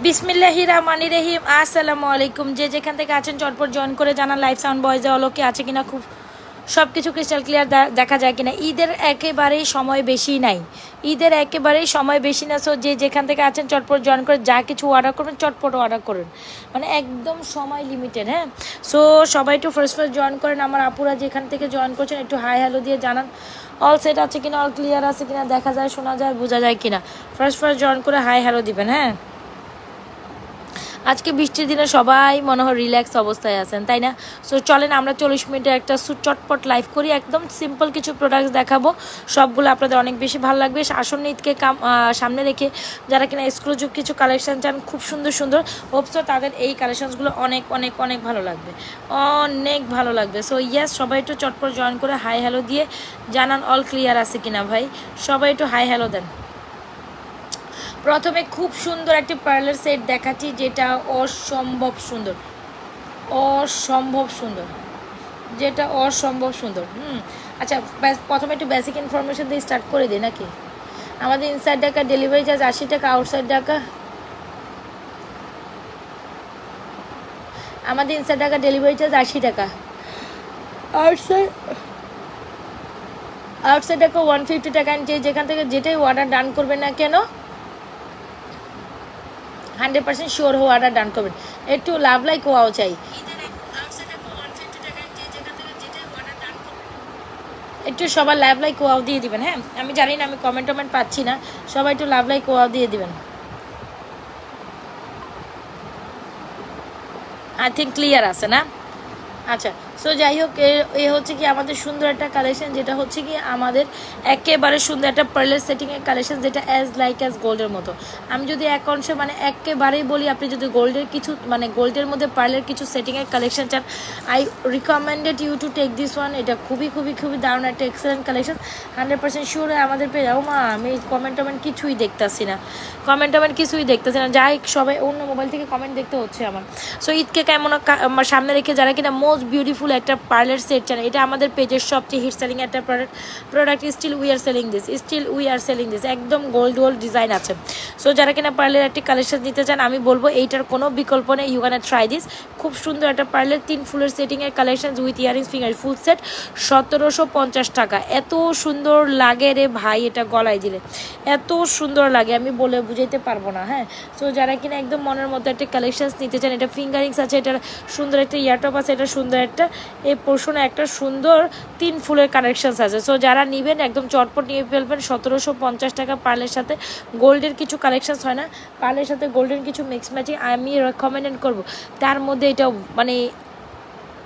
বিসমিল্লাহির রহমানির রহিম। আসসালামু আলাইকুম। যে যেখান থেকে আছেন চটপট জয়েন করে জানান লাইভ সাউন্ড ভয়েসে অলোকে আছে কিনা, খুব সব কিছু ক্রিস্টাল ক্লিয়ার দেখা যায় কিনা। ঈদের একেবারেই সময় বেশি নাই, ঈদের একেবারেই সময় বেশি না। সো যে যেখান থেকে আছেন চটপট জয়েন করে যা কিছু অর্ডার করবেন চটপট অর্ডার করুন, মানে একদম সময় লিমিটেড। হ্যাঁ, সো সবাই একটু ফার্স্ট জয়েন করেন। আমার আপুরা যেখান থেকে জয়েন করছেন একটু হাই হ্যালো দিয়ে জানান অল সেট আছে কিনা, অল ক্লিয়ার আছে কিনা, দেখা যায় শোনা যায় বোঝা যায় কিনা। ফার্স্ট জয়েন করে হাই হ্যালো দিবেন। হ্যাঁ, আজকে বৃষ্টির দিনে সবাই মনে হয় রিল্যাক্স অবস্থায় আছেন, তাই না? সো চলেন আমরা 40 মিনিটের একটা চটপট লাইভ করি। একদম সিম্পল কিছু প্রোডাক্টস দেখাবো, সবগুলো আপনাদের অনেক বেশি ভালো লাগবে। আসন্ন ঈদকে সামনে রেখে যারা কিনা এক্সক্লুসিভ কিছু কালেকশন চান, খুব সুন্দর সুন্দর, হোপসো তাদের এই কালেকশনসগুলো অনেক অনেক অনেক ভালো লাগবে, অনেক ভালো লাগবে। সো ইয়েস, সবাই একটু চটপট জয়েন করে হাই হ্যালো দিয়ে জানান অল ক্লিয়ার আছে কিনা। ভাই সবাই একটু হাই হ্যালো দেন। প্রথমে খুব সুন্দর একটি পার্লার সেট দেখাচ্ছি, যেটা অসম্ভব সুন্দর, অসম্ভব সুন্দর, যেটা অসম্ভব সুন্দর। আচ্ছা, প্রথমে একটু বেসিক ইনফরমেশন দিয়ে স্টার্ট করে দিই নাকি? আমাদের ইনসাইড ঢাকা ডেলিভারি চার্জ 80 টাকা, আউটসাইড ঢাকা আমাদের ইনসাইড ঢাকা ডেলিভারি চার্জ 80 টাকা, আউটসাইড ঢাকা 150 টাকা। যে যেখান থেকে যেটাই অর্ডার ডান করবেন না কেন 100% শিওর হয়ে অর্ডার ডান করবেন। একটু লাভ লাইক ওয়াও চাই, একটু সবার লাভ লাইক ওয়াও দিয়ে দিবেন। হ্যাঁ, আমি জানি না, আমি কমেন্ট পাচ্ছি না, সবাই একটু লাভ লাইক ওয়াও দিয়ে দিবেন। আই থিঙ্ক ক্লিয়ার আছে না? আচ্ছা, সো যাই হোক, এ হচ্ছে কি আমাদের সুন্দর একটা কালেকশন, যেটা হচ্ছে কি আমাদের একেবারে সুন্দর একটা পার্লার সেটিংয়ের কালেকশন, যেটা অ্যাজ লাইক অ্যাজ গোল্ডের মতো। আমি যদি এক অংশে মানে একেবারেই বলি, আপনি যদি গোল্ডের কিছু মানে গোল্ডের মধ্যে পার্লার কিছু সেটিংয়ের কালেকশন চান, I recommended you to take this one. এটা খুবই খুবই খুবই দারুণ একটা এক্সেলেন্ট কালেকশন, 100% শিওর আমাদের পেয়ে যাবো। মা আমি কমেন্ট কিছুই দেখতেছি না, কিছুই দেখতেছি না। যাই সবাই অন্য মোবাইল থেকে কমেন্ট দেখতে হচ্ছে আমার। সো ঈদকে কেমন সামনে রেখে যারা কিনা মোস্ট বিউটিফুল একটা পার্লার সেট চান, এটা আমাদের পেজের সবচেয়ে হিট সেলিং একটা product. Still we are selling this, একদম গোল্ড ডিজাইন আছে। সো যারা কিনা পার্লার একটি কালেকশন নিতে চান, আমি বলবো এইটার কোনো বিকল্প নেই, ইউ ক্যান ট্রাই দিস। খুব সুন্দর একটা পার্লার 3 ফুলের সেটিংয়ের collection with earrings finger full set 1750 টাকা। এত সুন্দর লাগে রে ভাই, এটা গলায় দিলে এত সুন্দর লাগে, আমি বলে বুঝাইতে পারবো না। হ্যাঁ, সো যারা কিনা একদম মনের মতো একটা কালেকশনস নিতে চান, এটা ফিঙ্গারিংস আছে, এটা সুন্দর একটা ইয়ারটপ আছে, এটা সুন্দর একটা এই পোর্শনে একটা সুন্দর 3 ফুলের কানেকশনস আছে। সো যারা নেবেন একদম চটপট নিয়ে ফেলবেন। 1750 টাকা। পার্লের সাথে গোল্ডের কিছু কালেকশনস হয় না, পার্লের সাথে গোল্ডের কিছু মিক্স ম্যাচিং আমি রেকমেন্ড করব, তার মধ্যে এটা মানে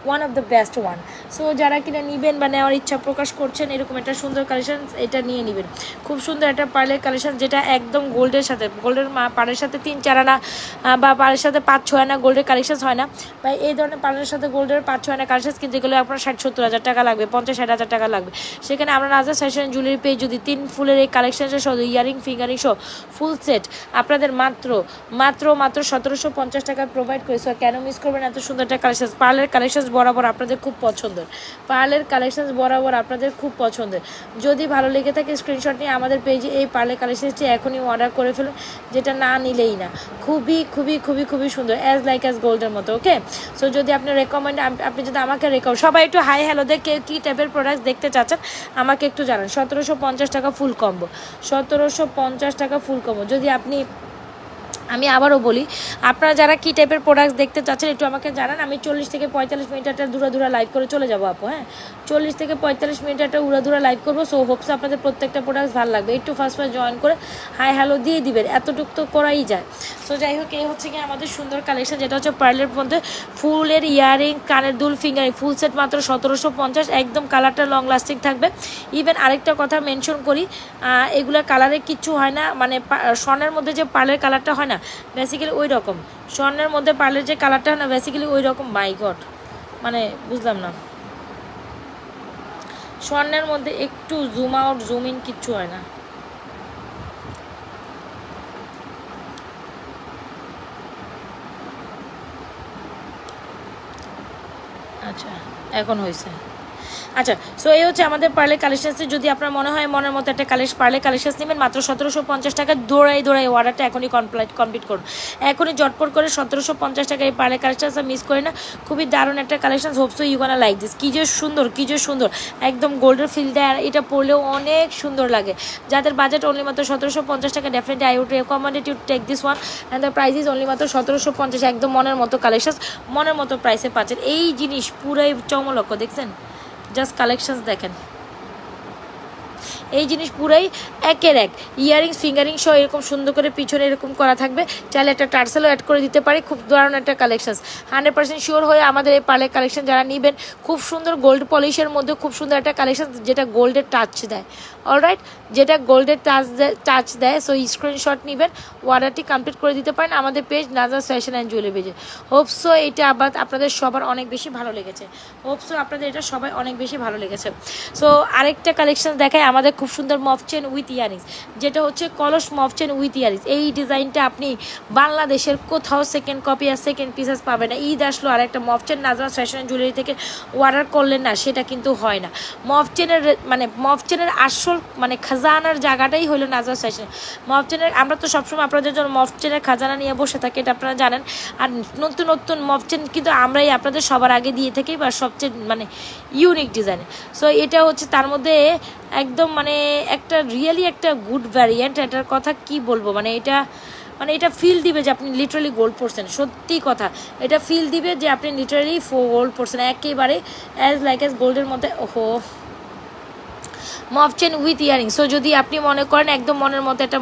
one of the best one. So যারা কিনা নেবেন বা নেওয়ার ইচ্ছা প্রকাশ করছেন, এরকম একটা সুন্দর কালেকশন এটা নিয়ে নেবেন। খুব সুন্দর একটা পার্লের কালেকশন, যেটা একদম গোল্ডের সাথে, গোল্ডের পাড়ের সাথে 3-4 আনা বা পাড়ের সাথে 5-6 আনা গোল্ডের কালেকশন হয় না, বা এই ধরনের পার্লের সাথে গোল্ডের 5-6 আনা কালেকশন কিনতে গেলে আপনার 60-70 হাজার টাকা লাগবে, 50-60 হাজার টাকা লাগবে। সেখানে আমরা নাজার ফ্যাশন জুয়েলারি পেয়ে যদি 3 ফুলের এই কালেকশনটা সহ ইয়ারিং ফিঙ্গারিং সহ ফুল সেট আপনাদের মাত্র 1750 টাকায় প্রোভাইড করি। সো কেন মিস করবেন এত সুন্দর একটা কালেকশন? পার্লের কালেকশন বরাবর আপনাদের খুব পছন্দের, পার্লের কালেকশন বরাবর আপনাদের খুব পছন্দের। যদি ভালো লেগে থাকে স্ক্রিনশট নিয়ে আমাদের পেজে এই পার্লের কালেকশনটি এখনই অর্ডার করে ফেলুন, যেটা না নিলেই না। খুবই খুবই খুবই খুবই সুন্দর, অ্যাজ লাইক অ্যাজ গোল্ডের মতো। ওকে, সো যদি আপনি রেকমেন্ড, আপনি যদি আমাকে সবাই একটু হাই হ্যালো দেখে কী টাইপের প্রোডাক্ট দেখতে চাচ্ছেন আমাকে একটু জানান। 1750 টাকা ফুল কম্বো, 1750 টাকা ফুল কম্বো। যদি আপনি, আমি আবারও বলি, আপনারা যারা কী টাইপের প্রোডাক্টস দেখতে চাচ্ছেন একটু আমাকে জানান। আমি 40 থেকে 45 মিনিট একটা দূরা লাইভ করে চলে যাবো আপু। হ্যাঁ, 40 থেকে 45 মিনিট একটা উড়াধুরা লাইভ করবো। সো হোপস আপনাদের প্রত্যেকটা প্রোডাক্টস ভালো লাগবে। একটু ফার্স্ট জয়েন করে হাই হ্যালো দিয়ে দিবেন, এতটুকু তো করাই যায়। সো যাই হোক, এই হচ্ছে কি আমাদের সুন্দর কালেকশন, যেটা হচ্ছে পার্লের মধ্যে ফুলের ইয়ারিং, কানের দুল, ফিঙ্গারিং ফুল সেট মাত্র 1750। একদম কালারটা লং লাস্টিং থাকবে। ইভেন আরেকটা কথা মেনশন করি, এগুলো কালারে কিচ্ছু হয় না, মানে স্বর্ণের মধ্যে যে পার্লের কালারটা হয় না বেসিক্যালি ওই রকম, স্বর্ণের মধ্যে পার্লের যে কালারটা হয় না বেসিক্যালি ওই রকম। মাই গড, মানে বুঝলাম না, স্বর্ণের মধ্যে একটু জুম আউট জুম ইন কিচ্ছু হয় না। আচ্ছা, এখন হয়েছে। আচ্ছা, সো এই হচ্ছে আমাদের পার্লে কালেকশনসে। যদি আপনার মনে হয় মনের মতো একটা পার্লে কালেকশন নেবেন, মাত্র 1750 টাকা। দৌড়াই অর্ডারটা এখনই কমপ্লিট করুন, এখনই জটপট করে 1750 টাকা এই পার্লে কালেকশনসটা মিস করে না। খুবই দারুণ একটা collection, hope so you gonna like this. কী যে সুন্দর, একদম গোল্ডের ফিল দেয়, আর এটা পরলেও অনেক সুন্দর লাগে। যাদের বাজেট অনলি মাত্র 1750 টাকা, definitely I would recommend you take this one, and the price is only মাত্র 1750। একদম মনের মতো কালেকশন, মনের মতো প্রাইসে পাচ্ছেন। এই জিনিস পুরাই চমলক্ষ, দেখছেন? জাস্ট কালেকশনস দেখেন, এই জিনিস পুরাই একের এক। ইয়ারিংস ফিঙ্গারিং সহ এরকম সুন্দর করে পিছনে এরকম করা থাকবে, চাইলে একটা টার্সেলও অ্যাড করে দিতে পারি। খুব দারুণ একটা কালেকশন, 100% শিওর হয়ে আমাদের এই পার্লের কালেকশন যারা নেবেন, খুব সুন্দর গোল্ড পলিশের মধ্যে খুব সুন্দর একটা কালেকশন, যেটা গোল্ডের টাচ দেয়। অলরাইট, যেটা গোল্ডের টাচ দেয়। সো স্ক্রিনশট নেবেন, অর্ডারটি কমপ্লিট করে দিতে পারেন আমাদের page Nazas fashion and jewellery পেজে। হোপসো এটা আবার আপনাদের সবার অনেক বেশি ভালো লেগেছে, হোপসো আপনাদের এটা সবাই অনেক বেশি ভালো লেগেছে। সো আরেকটা কালেকশন দেখায় আমাদের, খুব সুন্দর মফ চেন উইথ ইয়ারিংস, যেটা হচ্ছে কলস মফ চেন উইথ ইয়ারিংস। এই ডিজাইনটা আপনি বাংলাদেশের কোথাও সেকেন্ড কপি আর সেকেন্ড পিসেস পাবেন না। ঈদ আসলো আর একটা মফ চেন নাজরাস ফ্যাশন অ্যান্ড জুয়েলারি থেকে অর্ডার করলেন না, সেটা কিন্তু হয় না। মফ চেনের আসল খাজানার জায়গাটাই হলো নাজরাস ফ্যাশন। মফ চেনের আমরা তো সবসময় আপনাদের জন্য মফ চেনের খাজানা নিয়ে বসে থাকি, এটা আপনারা জানেন। আর নতুন মফ চেন কিন্তু আমরাই আপনাদের সবার আগে দিয়ে থাকি, বা সবচেয়ে ইউনিক ডিজাইনে। সো এটা হচ্ছে তার মধ্যে একদম একটা রিয়েলি একটা গুড ভ্যারিয়েন্ট। এটার কথা কি বলবো, এটা ফিল দিবে যে আপনি লিটারালি গোল্ড পরছেন। সত্যি কথা, এটা ফিল দিবে যে আপনি লিটারালি গোল্ড পরছেন, একেবারে অ্যাজ গোল্ডের মধ্যে। ওহো, মফ চেন উইথ ইয়ারিংস। সো যদি আপনি মনে করেন একদম মনের মতো একটা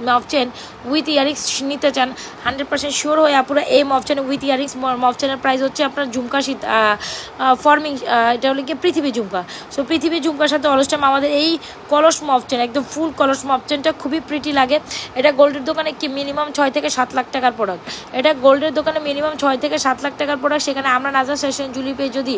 মফ চেন উইথ ইয়ারিংস নিতে চান, 100% শিওর হয়ে আপনারা এই মফ চেন উইথ ইয়ারিংস। মফ চেনের প্রাইস হচ্ছে আপনার ঝুমকা ফর্মিং, এটা হলো কি পৃথিবী ঝুমকা। সো পৃথিবী ঝুমকার সাথে অলস টাইম আমাদের এই কলস মফ চেন, একদম ফুল কলস মফ চেনটা খুবই প্রিটি লাগে। এটা গোল্ডের দোকানে কি মিনিমাম 6 থেকে 7 লাখ টাকার প্রোডাক্ট। এটা গোল্ডের দোকানে মিনিমাম 6 থেকে 7 লাখ টাকার প্রোডাক্ট। সেখানে আমরা নাজাস ফ্যাশন জুয়েলারি পেয়ে যদি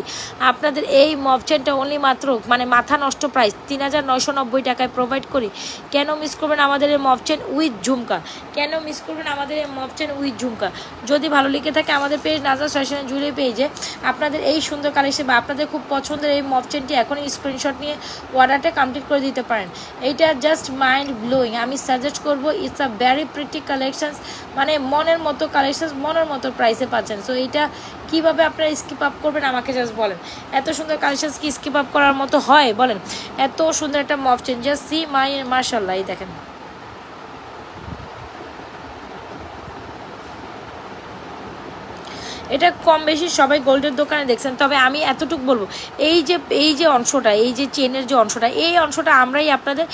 আপনাদের এই মফ চেনটা অনলি মাত্র মাথা নষ্ট প্রাইস 3990 টাকায় প্রোভাইড করি, কেন মিস করবেন আমাদের এই মফ চেন উইথ ঝুমকা? কেন মিস করবেন আমাদের এই মফ চেন উইথ ঝুমকা? যদি ভালো লেগে থাকে আমাদের পেজ নাজাস ফ্যাশন জুয়েলারি পেজে আপনাদের এই সুন্দর কালেকশন বা আপনাদের খুব পছন্দের এই মফ চেনটি এখনই স্ক্রিনশট নিয়ে অর্ডারটা কমপ্লিট করে দিতে পারেন। এইটা জাস্ট মাইন্ড ব্লোয়িং। আমি সাজেস্ট করবো, it's a very pretty collections, মনের মতো কালেকশনস, মনের মতো প্রাইসে পাচ্ছেন। সো এইটা কীভাবে আপনারা স্কিপ আপ করবেন আমাকে জাস্ট বলেন। এত সুন্দর কালেকশনস কি স্কিপ আপ করার মতো হয় বলেন? এত সুন্দর একটা মফ চেন, জাস্ট সি মাশাআল্লাহ। এই দেখেন, এটা কম বেশি সবাই গোল্ডের দোকানে দেখছেন। তবে আমি এতটুকু বলবো, এই যে অংশটা, এই যে চেনের যে অংশটা, এই অংশটা আমরাই আপনাদের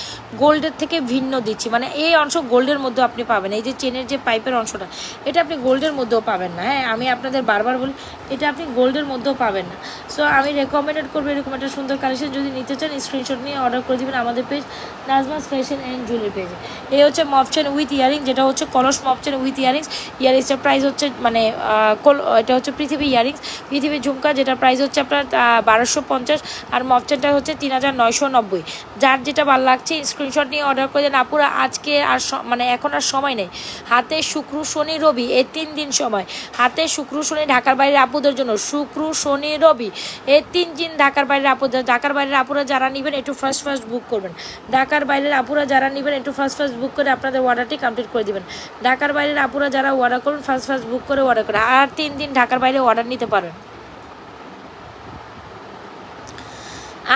গোল্ডের থেকে ভিন্ন দিচ্ছি। এই অংশ গোল্ডের মধ্যেও আপনি পাবেন। এই যে চেনের যে পাইপের অংশটা, এটা আপনি গোল্ডের মধ্যেও পাবেন না। হ্যাঁ, আমি আপনাদের বারবার বলি, এটা আপনি গোল্ডের মধ্যেও পাবেন না। সো আমি রেকমেন্ডেড করবো এরকম একটা সুন্দর কালেকশন যদি নিতে চান, স্ক্রিনশট নিয়ে অর্ডার করে দেবেন আমাদের page Nazmas fashion and jewellery পেজে। এই হচ্ছে মফ চেন উইথ ইয়ারিং, যেটা হচ্ছে কলস মফ চেন উইথ ইয়ারিংস। ইয়ারিংসটার প্রাইস হচ্ছে এটা হচ্ছে পৃথিবী ইয়ারিংস, পৃথিবী ঝুমকা, যেটা প্রাইস হচ্ছে আপনার 1250, আর মফ চেনটা হচ্ছে 3990। যার যেটা ভালো লাগছে স্ক্রিনশট নিয়ে অর্ডার করে দেন। আপুরা আজকে আর এখন আর সময় নেই, হাতে শুক্র শনি রবি এই 3 দিন সময়, হাতে শুক্র শনি ঢাকার বাইরের আপুদের জন্য, শুক্র শনি রবি এই 3 দিন ঢাকার বাইরের আপুদের। ঢাকার বাইরের আপুরা যারা নেবেন একটু ফার্স্ট বুক করবেন। ঢাকার বাইরের আপুরা যারা নেবেন একটু ফার্স্ট বুক করে আপনাদের অর্ডারটি কমপ্লিট করে দিবেন। ঢাকার বাইরের আপুরা যারা অর্ডার করুন ফার্স্ট বুক করে অর্ডার করে, আর 3 দিন ঢাকার বাইরে অর্ডার নিতে পারেন,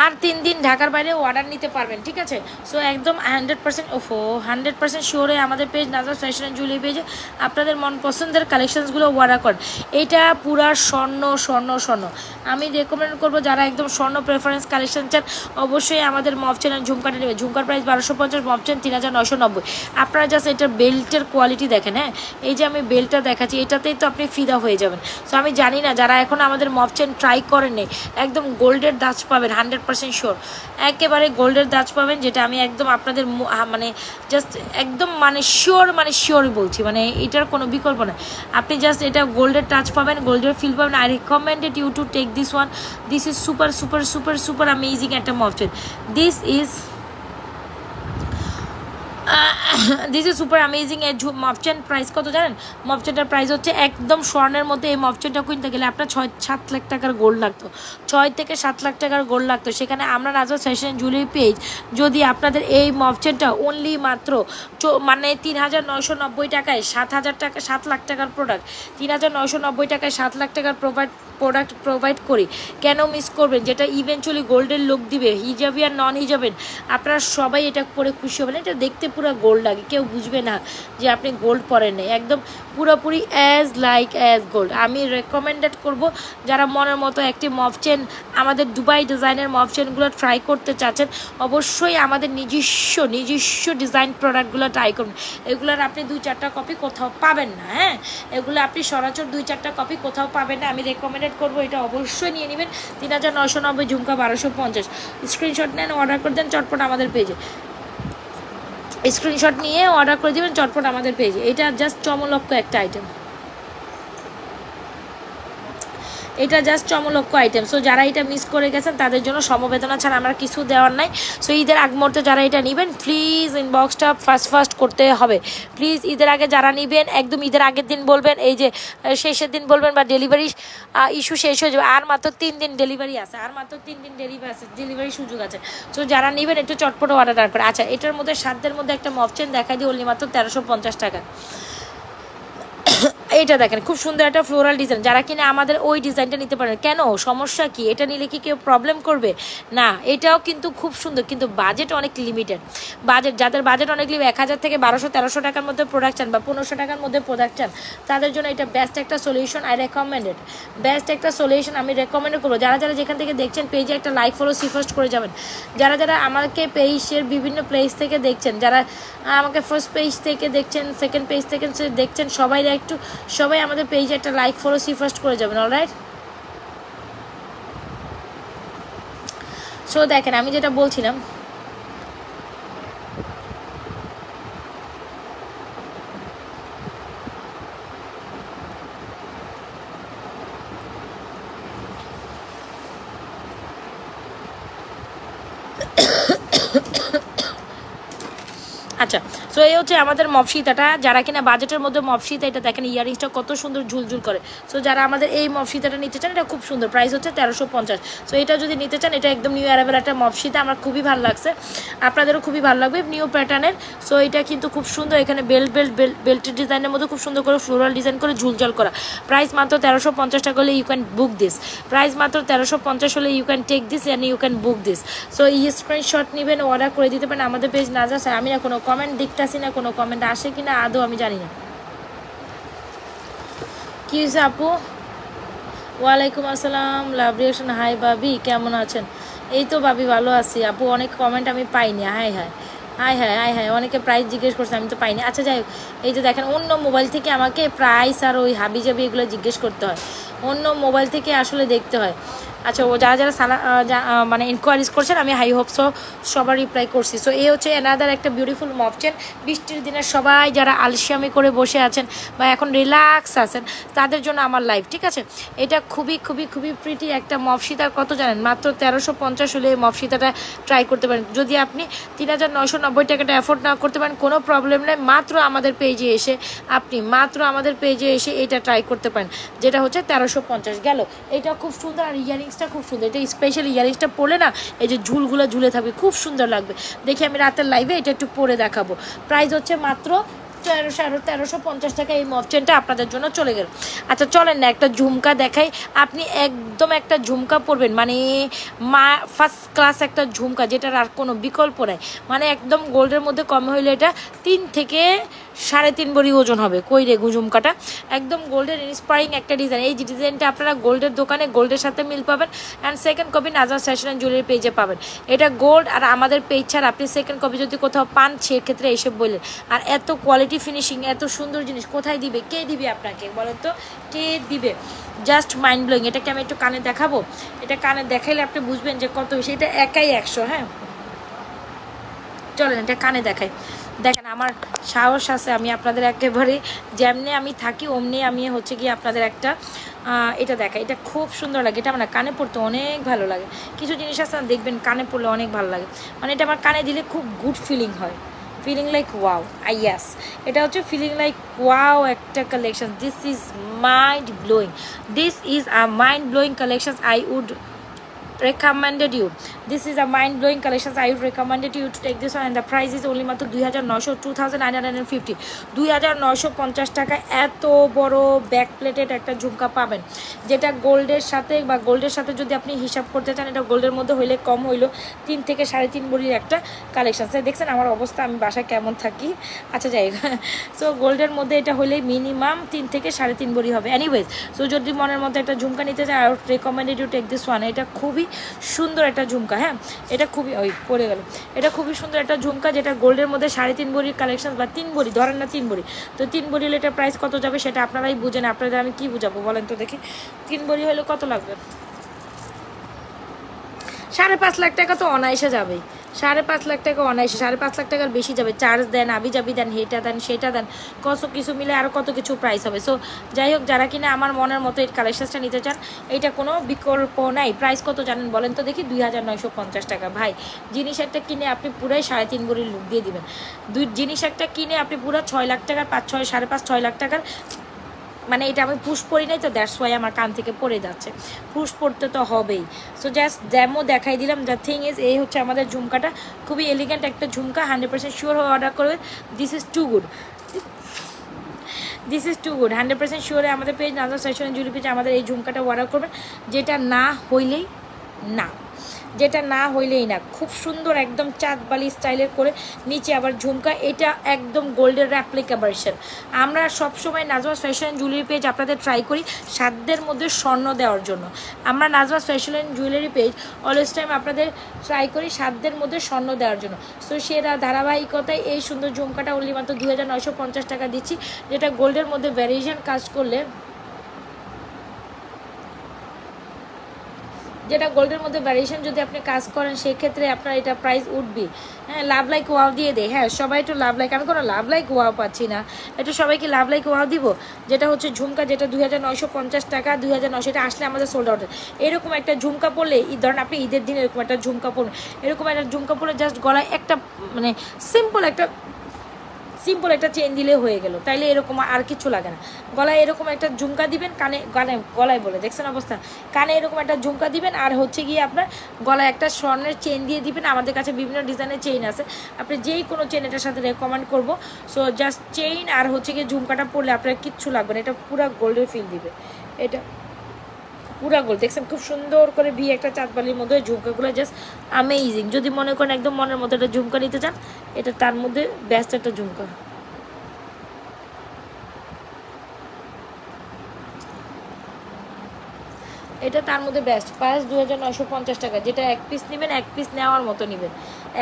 আর 3 দিন ঢাকার বাইরে অর্ডার নিতে পারবেন। ঠিক আছে, সো একদম 100% শিওরে আমাদের page Nazas fashion and jewellery পেজে আপনাদের মন পছন্দের কালেকশনসগুলো অর্ডার করেন। এটা পুরা স্বর্ণ। আমি রেকমেন্ড করবো যারা একদম স্বর্ণ প্রেফারেন্স কালেকশন চান, অবশ্যই আমাদের মফ চেন আর ঝুমকাটা নেবে। ঝুমকার প্রাইস 1250, মফ চেন 3990। আপনারা জাস্ট এটার বেল্টের কোয়ালিটি দেখেন। হ্যাঁ, এই যে আমি বেল্টটা দেখাচ্ছি, এটাতেই তো আপনি ফিদা হয়ে যাবেন। সো আমি জানি না যারা এখন আমাদের মফ চেন ট্রাই করেননি, একদম গোল্ডের দাজ পাবেন, 100% শিওর, একেবারে গোল্ডের দাজ পাবেন, যেটা আমি একদম আপনাদের জাস্ট একদম শিওরই বলছি, এটার কোনো বিকল্প নেই। আপনি জাস্ট এটা গোল্ডের টাচ পাবেন, গোল্ডের ফিল পাবেন। I recommended you to take this one. This is super amazing একটা মফ চেন। This is this is super amazing এর মফচেন প্রাইস কত জানেন? মফচেনটার প্রাইস হচ্ছে একদম স্বর্ণের মধ্যে। এই মফচেনটা কিনতে গেলে আপনার 6-7 লাখ টাকার গোল্ড লাগতো, 6 থেকে 7 লাখ টাকার গোল্ড লাগতো। সেখানে আমরা নাজরাত ফ্যাশন জুয়েলারি পেজ যদি আপনাদের এই মফচেনটা অনলি মাত্র মানে 3,990 টাকায় 7,000 টাকা 7 লাখ টাকার প্রোডাক্ট, 3,990 টাকায় 7 লাখ টাকার প্রোডাক্ট প্রোভাইড করি, কেন মিস করবেন? যেটা ইভেনচুয়ালি গোল্ডের লুক দিবে, হিজাবি আর নন হিজাবেন আপনারা সবাই এটা পরে খুশি হবেন। এটা দেখতে পুরো গোল্ড লাগে, কেউ বুঝবে না যে আপনি গোল্ড পরেন নাই, একদম পুরোপুরি অ্যাজ লাইক অ্যাজ গোল্ড। আমি রেকমেন্ডেড করব যারা মনের মতো একটি মফচেন আমাদের দুবাই ডিজাইনের মফচেনগুলো ট্রাই করতে চাচ্ছেন, অবশ্যই আমাদের নিজস্ব ডিজাইন প্রোডাক্টগুলো ট্রাই করুন। এগুলোর আপনি 2-4টা কপি কোথাও পাবেন না। হ্যাঁ, এগুলো আপনি সরাসরি 2-4টা কপি কোথাও পাবেন না। আমি রেকমেন্ডেড করবো এটা অবশ্যই নিয়ে নেবেন। 3,990, ঝুমকা 1250। স্ক্রিনশট নেন, অর্ডার করে দেন চটপট আমাদের পেজে, স্ক্রিনশট নিয়ে অর্ডার করে দেবেন চটপট আমাদের পেজে। এটা জাস্ট চমলক্ষ একটা আইটেম, এটা জাস্ট চমলক্ষ আইটেম। সো যারা এটা মিস করে গেছেন তাদের জন্য সমবেদনা ছাড়া আমার কিছু দেওয়ার নাই। সো ঈদের আগ মুহূর্তে যারা এটা নেবেন প্লিজ ইনবক্সটা ফার্স্ট করতে হবে প্লিজ। ঈদের আগে যারা নেবেন একদম ঈদের আগের দিন বলবেন, এই যে শেষের দিন বলবেন, বা ডেলিভারি ইস্যু শেষ হয়ে যাবে। আর মাত্র 3 দিন ডেলিভারি আছে, ডেলিভারি সুযোগ আছে। সো যারা নেবেন একটু চটপট অর্ডার করে। আচ্ছা, এটার মধ্যে 7দের মধ্যে একটা মফচেন দেখাই দিই, অনলি মাত্র 1350 টাকা। এটা দেখেন খুব সুন্দর একটা ফ্লোরাল ডিজাইন, যারা কিনা আমাদের ওই ডিজাইনটা নিতে পারেন। কেন, সমস্যা কি? এটা নিলে কি কেউ প্রবলেম করবে না? এটাও কিন্তু খুব সুন্দর, কিন্তু বাজেট অনেক লিমিটেড। যাদের বাজেট অনেক 1000 থেকে 1200-1300 টাকার মধ্যে প্রোডাক্ট চান বা 1500 টাকার মধ্যে প্রোডাক্ট চান, তাদের জন্য এটা বেস্ট একটা সলিউশন। বেস্ট একটা সলিউশন আমি রেকমেন্ড করবো। যারা যেখান থেকে দেখছেন পেজে একটা লাইক ফলো ফার্স্ট করে যাবেন। যারা আমাকে পেজের বিভিন্ন প্লেস থেকে দেখছেন, যারা আমাকে ফার্স্ট পেজ থেকে দেখছেন, সেকেন্ড পেজ থেকে দেখছেন, সবাই আমাদের পেজে একটা লাইক ফলো ফার্স্ট করে যাবেন। অলরাইট, সো দেখেন আমি যেটা বলছিলাম, আচ্ছা, সো এই হচ্ছে আমাদের মফসিতাটা। যারা কিনা বাজেটের মধ্যে মফসিতা, এটা দেখেন ইয়ারিংসটা কত সুন্দর ঝুলঝুল করে। সো যারা আমাদের এই মফসিতাটা নিতে চান, এটা খুব সুন্দর, প্রাইস হচ্ছে 1350। সো এটা যদি নিতে চান, এটা একদম নিউ অ্যারাইভেল একটা মফসিতা, আমার খুবই ভালো লাগছে, আপনাদেরও খুবই ভালো লাগবে, নিউ প্যাটার্নের। সো এটা কিন্তু খুব সুন্দর, এখানে বেল্টের ডিজাইনের মধ্যে খুব সুন্দর করে ফ্লোরাল ডিজাইন করে ঝুলঝাল করা। প্রাইস মাত্র 1350 টাকা হলে you can book this. Price মাত্র 1350 হলে you can take this and you can book this. So এই স্ক্রিনশট নেবেন, অর্ডার করে দিতে পারেন আমাদের পেজ নাজরাত। আমি না কোনো কমেন্ট দেখতেছি না, কোনো কমেন্ট আসে কিনা আদৌ আমি জানি না। কি হয়েছে আপু? ওয়ালাইকুম আসসালাম, লাভ রিয়াকশন। হাই বাবি, কেমন আছেন? এই তো বাবি ভালো আছি। আপু অনেক কমেন্ট আমি পাইনি। হাই অনেকে প্রাইস জিজ্ঞেস করছে, আমি তো পাইনি। আচ্ছা যাই হোক, এই যে দেখেন অন্য মোবাইল থেকে আমাকে প্রাইস আর ওই হাবি জাবি এগুলো জিজ্ঞেস করতে হয়, অন্য মোবাইল থেকে আসলে দেখতে হয়। আচ্ছা, ও যারা মানে ইনকোয়ারিজ করছেন, আমি হাই হোপসও সবার রিপ্লাই করছি। সো এই হচ্ছে এনাদার একটা বিউটিফুল মফচেন। বৃষ্টির দিনে সবাই যারা আলসিয়ামি করে বসে আছেন বা এখন রিল্যাক্স আছেন, তাদের জন্য আমার লাইভ, ঠিক আছে? এটা খুবই প্রিটি একটা মফসিতার কত জানেন? মাত্র 1350 হলে এই মফসিতাটা ট্রাই করতে পারেন। যদি আপনি 3,990 টাকাটা অ্যাফোর্ড না করতে পারেন, কোনো প্রবলেম নেই, মাত্র আমাদের পেজে এসে এটা ট্রাই করতে পারেন, যেটা হচ্ছে 1350 গেল। এটা খুব সুন্দর, আর ইয়ারিংসটা খুব সুন্দর। এটা স্পেশাল ইয়ারিংসটা পরলে না, এই যে ঝুলগুলো ঝুলে থাকবে, খুব সুন্দর লাগবে। দেখি আমি রাতের লাইভে এটা একটু পরে দেখাবো। প্রাইস হচ্ছে মাত্র 1350 টাকা এই মফচেনটা আপনাদের জন্য চলে গেল। আচ্ছা চলেন না একটা ঝুমকা দেখাই। আপনি একদম একটা ঝুমকা পরবেন, মানে ফার্স্ট ক্লাস একটা ঝুমকা, যেটার আর কোনো বিকল্প নাই। মানে একদম গোল্ডের মধ্যে কম হইলে এটা 3 থেকে 3.5 ভরি ওজন হবে। কই রে ঝুমকাটা, একদম গোল্ডের ইন্সপায়ারিং একটা ডিজাইন। এই ডিজাইনটা আপনারা গোল্ডের দোকানে গোল্ডের সাথে মিল পাবেন, and second copy Nazrat fashion and jewellery পেজে পাবেন। এটা গোল্ড, আর আমাদের পেজ ছাড়া আপনি সেকেন্ড কপি যদি কোথাও পান, সেক্ষেত্রে এসে বললেন। আর এত কোয়ালিটি ফিনিশিং, এত সুন্দর জিনিস কোথায় দিবে, কে দিবে আপনাকে বলেন তো, কে দিবে? Just mind blowing. এটাকে আমি একটু কানে দেখাবো, এটা কানে দেখাইলে আপনি বুঝবেন যে কত বেশি। এটা একাই 100। হ্যাঁ চলেন এটা কানে দেখাই। দেখেন আমার সাহস আছে, আমি আপনাদের একেবারে যেমনি আমি থাকি অমনি আমি হচ্ছে কি আপনাদের একটা এটা দেখাই। এটা খুব সুন্দর লাগে, এটা আমার কানে পড়তে অনেক ভালো লাগে। কিছু জিনিস আছে না, দেখবেন কানে পড়লে অনেক ভালো লাগে, মানে এটা আমার কানে দিলে খুব গুড ফিলিং হয়, ফিলিং লাইক ওয়াও, ইয়াস, এটা হচ্ছে ফিলিং লাইক ওয়াও একটা collection. This is mind blowing, this is a mind blowing collection. I would recommended you, this is a mind blowing collections, I would recommended you to take this one, and the price is only মাত্র 2900, 2950, 2950 টাকা। এত বড় back plated একটা ঝুমকা পাবেন, যেটা গোল্ডের সাথে বা গোল্ডের সাথে যদি আপনি হিসাব করতে চান, এটা গোল্ডের মধ্যে হইলে কম হইলো 3 থেকে 3.5 ভরির একটা কালেকশন। দেখছেন আমার অবস্থা, আমি বাসায় কেমন থাকি। আচ্ছা যাই, সো গোল্ডের মধ্যে এটা হইলে মিনিমাম 3 থেকে 3.5 ভরি হবে। এনিওয়েজ, সো যদি মনের মধ্যে একটা ঝুমকা নিতে চান, I would recommended you take this one. এটা খুবই সুন্দর একটা ঝুমকা, হ্যাঁ, এটা খুবই পড়ে গেল, এটা খুবই সুন্দর একটা ঝুমকা, যেটা গোল্ডের মধ্যে 3.5 ভরির কালেকশন বা 3 ভরি, ধরেন না 3 ভরি, তো 3 ভরি হলে এটা প্রাইস কত যাবে সেটা আপনারাই বুঝেন, আপনাদের আমি কি বুঝাবো বলেন তো দেখি। 3 ভরি হলে কত লাগবে? 5.5 লাখ টাকা তো অনায়াসে যাবে, 5.5 লাখ টাকা অনায়াসে, 5.5 লাখ টাকার বেশি যাবে। চার্জ দেন, আবি যাবি দেন, হেটা দেন, সেটা দেন, কত কিছু মিলে আরও কত কিছু প্রাইস হবে। সো যাই হোক, যারা কিনা আমার মনের মতো এই কালেকশনসটা নিতে চান, এইটা কোনো বিকল্প নাই। প্রাইস কত জানেন বলেন তো দেখি? 2950 টাকা। ভাই, জিনিস একটা কিনে আপনি পুরাই 3.5 ভরির লুক দিয়ে দিবেন। জিনিস একটা কিনে আপনি পুরো 6 লাখ টাকার, 5-6, 5.5-6 লাখ টাকার, মানে এটা আমি পুশ পড়ি নাই তো, দ্যাটস ওয়াই আমার কান থেকে পড়ে যাচ্ছে। পুশ পড়তে তো হবেই। সো জাস্ট ডেমো দেখাই দিলাম। দ্য থিং ইজ, এই হচ্ছে আমাদের ঝুমকাটা, খুবই এলিগেন্ট একটা ঝুমকা, 100% শিওর হয়ে অর্ডার করবে। This is too good, this is too good, 100% শিওরে আমাদের পেজ নাজরাত ফ্যাশন জুয়েলারি পেজে আমাদের এই ঝুমকাটা অর্ডার করবেন। যেটা না হইলেই না, যেটা না হইলেই না। খুব সুন্দর একদম চাঁদবালি স্টাইলের করে নিচে আবার ঝুমকা, এটা একদম গোল্ডের রেপ্লিকা ভার্সন। আমরা সবসময় নাজরাত ফ্যাশন জুয়েলারি পেজ আপনাদের ট্রাই করি সাধ্যের মধ্যে স্বর্ণ দেওয়ার জন্য। আমরা Nazrat fashion jewellery page always time আপনাদের ট্রাই করি সাধ্যের মধ্যে স্বর্ণ দেওয়ার জন্য। সো সেরা ধারাবাহিকতায় এই সুন্দর ঝুমকাটা অনলি মাত্র 2950 টাকা দিচ্ছি, যেটা গোল্ডের মধ্যে ভ্যারিয়েশন কাজ করলে, যেটা গোল্ডের মধ্যে ভ্যারিয়েশন যদি আপনি কাজ করেন, সেক্ষেত্রে আপনার এটা প্রাইস উঠবে। হ্যাঁ, লাভ লাইক ওয়াও দিয়ে দেয়। হ্যাঁ, সবাই একটু লাভ লাইক, আমি কোনো লাভ লাইক ওয়াও পাচ্ছি না, একটু সবাইকে লাভ লাইক ওয়াও দিব। যেটা হচ্ছে ঝুমকা, যেটা 2950 টাকা, 2900, এটা আসলে আমাদের সোল্ড আউট। এরকম একটা ঝুমকা পরলে, ধরেন আপনি ঈদের দিনে এরকম একটা ঝুমকা পরুন, এরকম একটা ঝুমকা পরলে জাস্ট গলায় একটা মানে সিম্পল একটা চেন দিলে হয়ে গেল, তাইলে এরকম আর কিছু লাগে না। গলায় এরকম একটা ঝুমকা দিবেন, গলায় বলে দেখছেন অবস্থা, কানে এরকম একটা ঝুমকা দিবেন, আর হচ্ছে গিয়ে আপনার গলায় একটা স্বর্ণের চেন দিয়ে দিবেন। আমাদের কাছে বিভিন্ন ডিজাইনের চেইন আছে, আপনি যেই কোনো চেন এটার সাথে রেকমেন্ড করবো। সো জাস্ট চেইন আর হচ্ছে গিয়ে ঝুমকাটা পরলে আপনার কিচ্ছু লাগবে না, এটা পুরো গোল্ডের ফিল দিবে। এটা পুরা গোল্ড, দেখছেন খুব সুন্দর করে ভি একটা চাঁদবালির মধ্যে ঝুমকাগুলো জাস্ট আমেজিং। যদি মনে করেন একদম মনের মতো একটা ঝুমকা নিতে চান, এটা তার মধ্যে বেস্ট একটা ঝুমকা। এটা তার মধ্যে বেস্ট প্রাইস 2950 টাকা। যেটা এক পিস নেবেন, এক পিস নেওয়ার মতো নেবেন,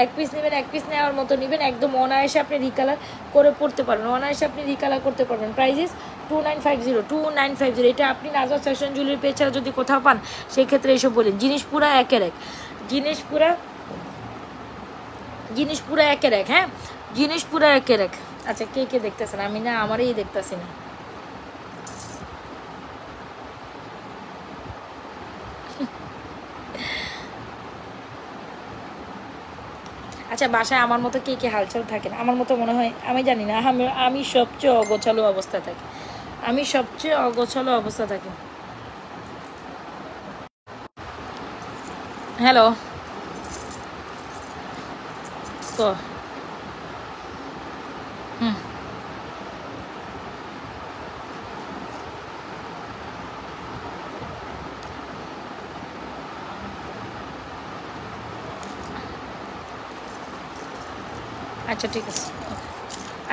এক পিস নেবেন, এক পিস নেওয়ার মতো নেবেন। একদম অনায়াসে আপনি রিকালার করে পড়তে পারবেন, অনায়াসে আপনি রিকালার করতে পারবেন। Price is 2950। এটা আপনি নাজরাত ফ্যাশন জুয়েলারি পেজ ছাড়া যদি কোথাও পান, সেই ক্ষেত্রে এসব বলেন। জিনিস পুরা একের এক, জিনিস পুরা একের এক। হ্যাঁ, জিনিস পুরা একের এক। আচ্ছা, কে কে দেখতেছেন? আমি না, আমারই দেখতেছি না। আচ্ছা, বাসায় আমার মতো কে কে হালচাল থাকে না? আমার মতো মনে হয়, আমি জানি না, আমি সবচেয়ে অগোছালো অবস্থা থাকি, আমি সবচেয়ে অগোছালো অবস্থা থাকি। হ্যালো, তো আচ্ছা ঠিক আছে।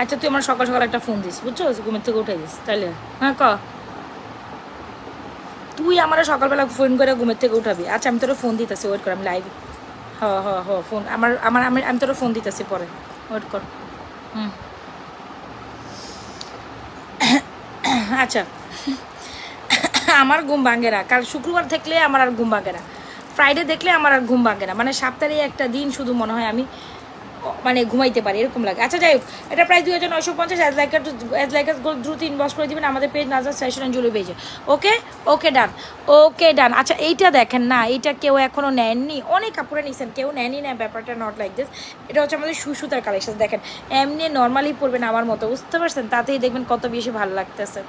আচ্ছা, তুই আমার সকাল সকাল একটা ফোন দিস, বুঝছো, ঘুমের থেকে উঠে দিস তাইলে। হ্যাঁ, তুই আমার সকালবেলা ফোন করে ঘুমের থেকে উঠাবি। আচ্ছা, আমি তোরা ফোন দিতেছি, ওয়েট কর, আমি লাইভ। ফোন আমি তোরা ফোন দিতেছি পরে, ওয়েট কর। আচ্ছা, আমার ঘুম ভাঙে না, কারণ শুক্রবার দেখলে আমার আর ঘুম ভাঙে না, ফ্রাইডে দেখলে আমার আর ঘুম ভাঙে না। মানে সপ্তাহে একটা দিন শুধু মনে হয় আমি মানে ঘুমাইতে পারি এরকম লাগে। আচ্ছা যাই হোক, এটা প্রায় 2950। অ্যাজ লাইক গোল্ড দ্রুত ইনবক্স করে দিবেন আমাদের পেজ নাজরাত ফ্যাশন অ্যান্ড জুয়েলারি পেজে। ওকে ওকে ডান, ওকে ডান। আচ্ছা এইটা দেখেন না, এইটা কেউ এখনও নেননি, অনেক কাপড়ে নিয়েছেন, কেউ নেনই না, ব্যাপারটা নট লাইক দিস। এটা হচ্ছে আমাদের সুসুতার কালেকশন। দেখেন এমনি নর্মালি পরবেন আমার মতো, বুঝতে পারছেন, তাতেই দেখবেন কত বেশি ভালো লাগতেছে।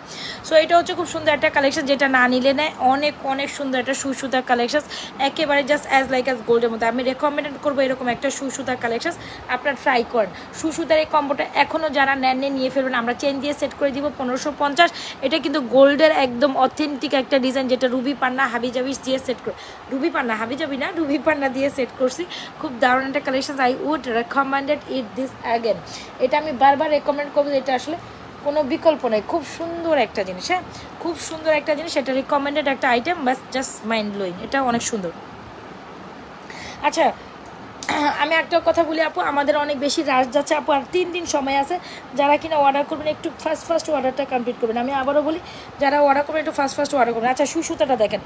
সো এটা হচ্ছে খুব সুন্দর একটা কালেকশন, যেটা না নিলে নেয়, অনেক অনেক সুন্দর একটা সুসুতার কালেকশন, একেবারে জাস্ট অ্যাজ লাইক অ্যাজ গোল্ডের মতো। আমি রেকমেন্ড করবো এরকম একটা সুসুতার কালেকশন আপনার ট্রাই করেন। সুসুতার এই কম্বোটা এখনও যারা নেননি নিয়ে ফেলবেন, আমরা চেন দিয়ে সেট করে দিব 1550। এটা কিন্তু গোল্ডের একদম অথেন্টিক একটা ডিজাইন, যেটা রুবি পান্না হাবিজাবি দিয়ে সেট করে, রুবি পান্না হাবিজাবি না, রুবি পান্না দিয়ে সেট করছি। খুব দারুণ একটা collection, I would recommended it this again. এটা আমি বারবার রেকমেন্ড করবো, এটা আসলে কোনো বিকল্প নেই, খুব সুন্দর একটা জিনিস। হ্যাঁ খুব সুন্দর একটা জিনিস, এটা রিকমেন্ডেড একটা আইটেম, বাস জাস্ট মাইন্ড ব্লোয়িং, এটা অনেক সুন্দর। আচ্ছা আমি একটা কথা বলি আপু, আমাদের অনেক বেশি রাশ যাচ্ছে আপু, আর 3 দিন সময় আছে। যারা কিনা অর্ডার করবেন একটু ফার্স্ট অর্ডারটা কমপ্লিট করবেন। আমি আবারও বলি, যারা অর্ডার করবেন একটু ফার্স্ট অর্ডার করবেন। আচ্ছা সুসুতাটা দেখেন,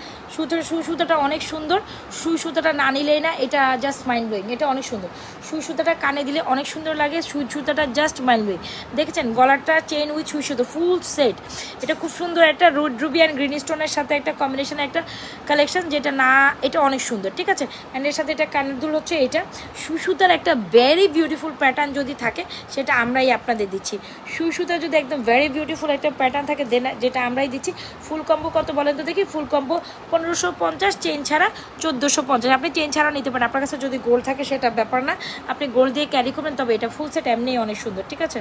সুসুতাটা অনেক সুন্দর, সুসুতাটা না নিলেই না, এটা জাস্ট মাইন্ড ব্লোয়িং, এটা অনেক সুন্দর। সুসুতাটা কানে দিলে অনেক সুন্দর লাগে, সুতাটা জাস্ট মাইন্ড ব্লোয়িং। দেখেছেন গলাটা চেন উইথ সুসুতো ফুল সেট, এটা খুব সুন্দর একটা রুবি অ্যান্ড গ্রিন স্টোনের সাথে একটা কম্বিনেশন একটা কালেকশন, যেটা না এটা অনেক সুন্দর, ঠিক আছে। অ্যান্ড এর সাথে এটা কানের দুল হচ্ছে এটা সুসুতার একটা ভেরি বিউটিফুল প্যাটার্ন যদি থাকে, সেটা আমরাই আপনাদের দিচ্ছি। সুসুতার যদি একদম ভেরি বিউটিফুল একটা প্যাটার্ন থাকে দেন, যেটা আমরাই দিচ্ছি। ফুল কম্বো কত বলেন তো দেখি? ফুল কম্বো 1550, চেন ছাড়া 1450। আপনি চেন ছাড়া নিতে পারেন, আপনার কাছে যদি গোল্ড থাকে সেটা ব্যাপার না, আপনি গোল্ড দিয়ে ক্যারি করবেন, তবে এটা ফুল সেট এমনিই অনেক সুন্দর, ঠিক আছে।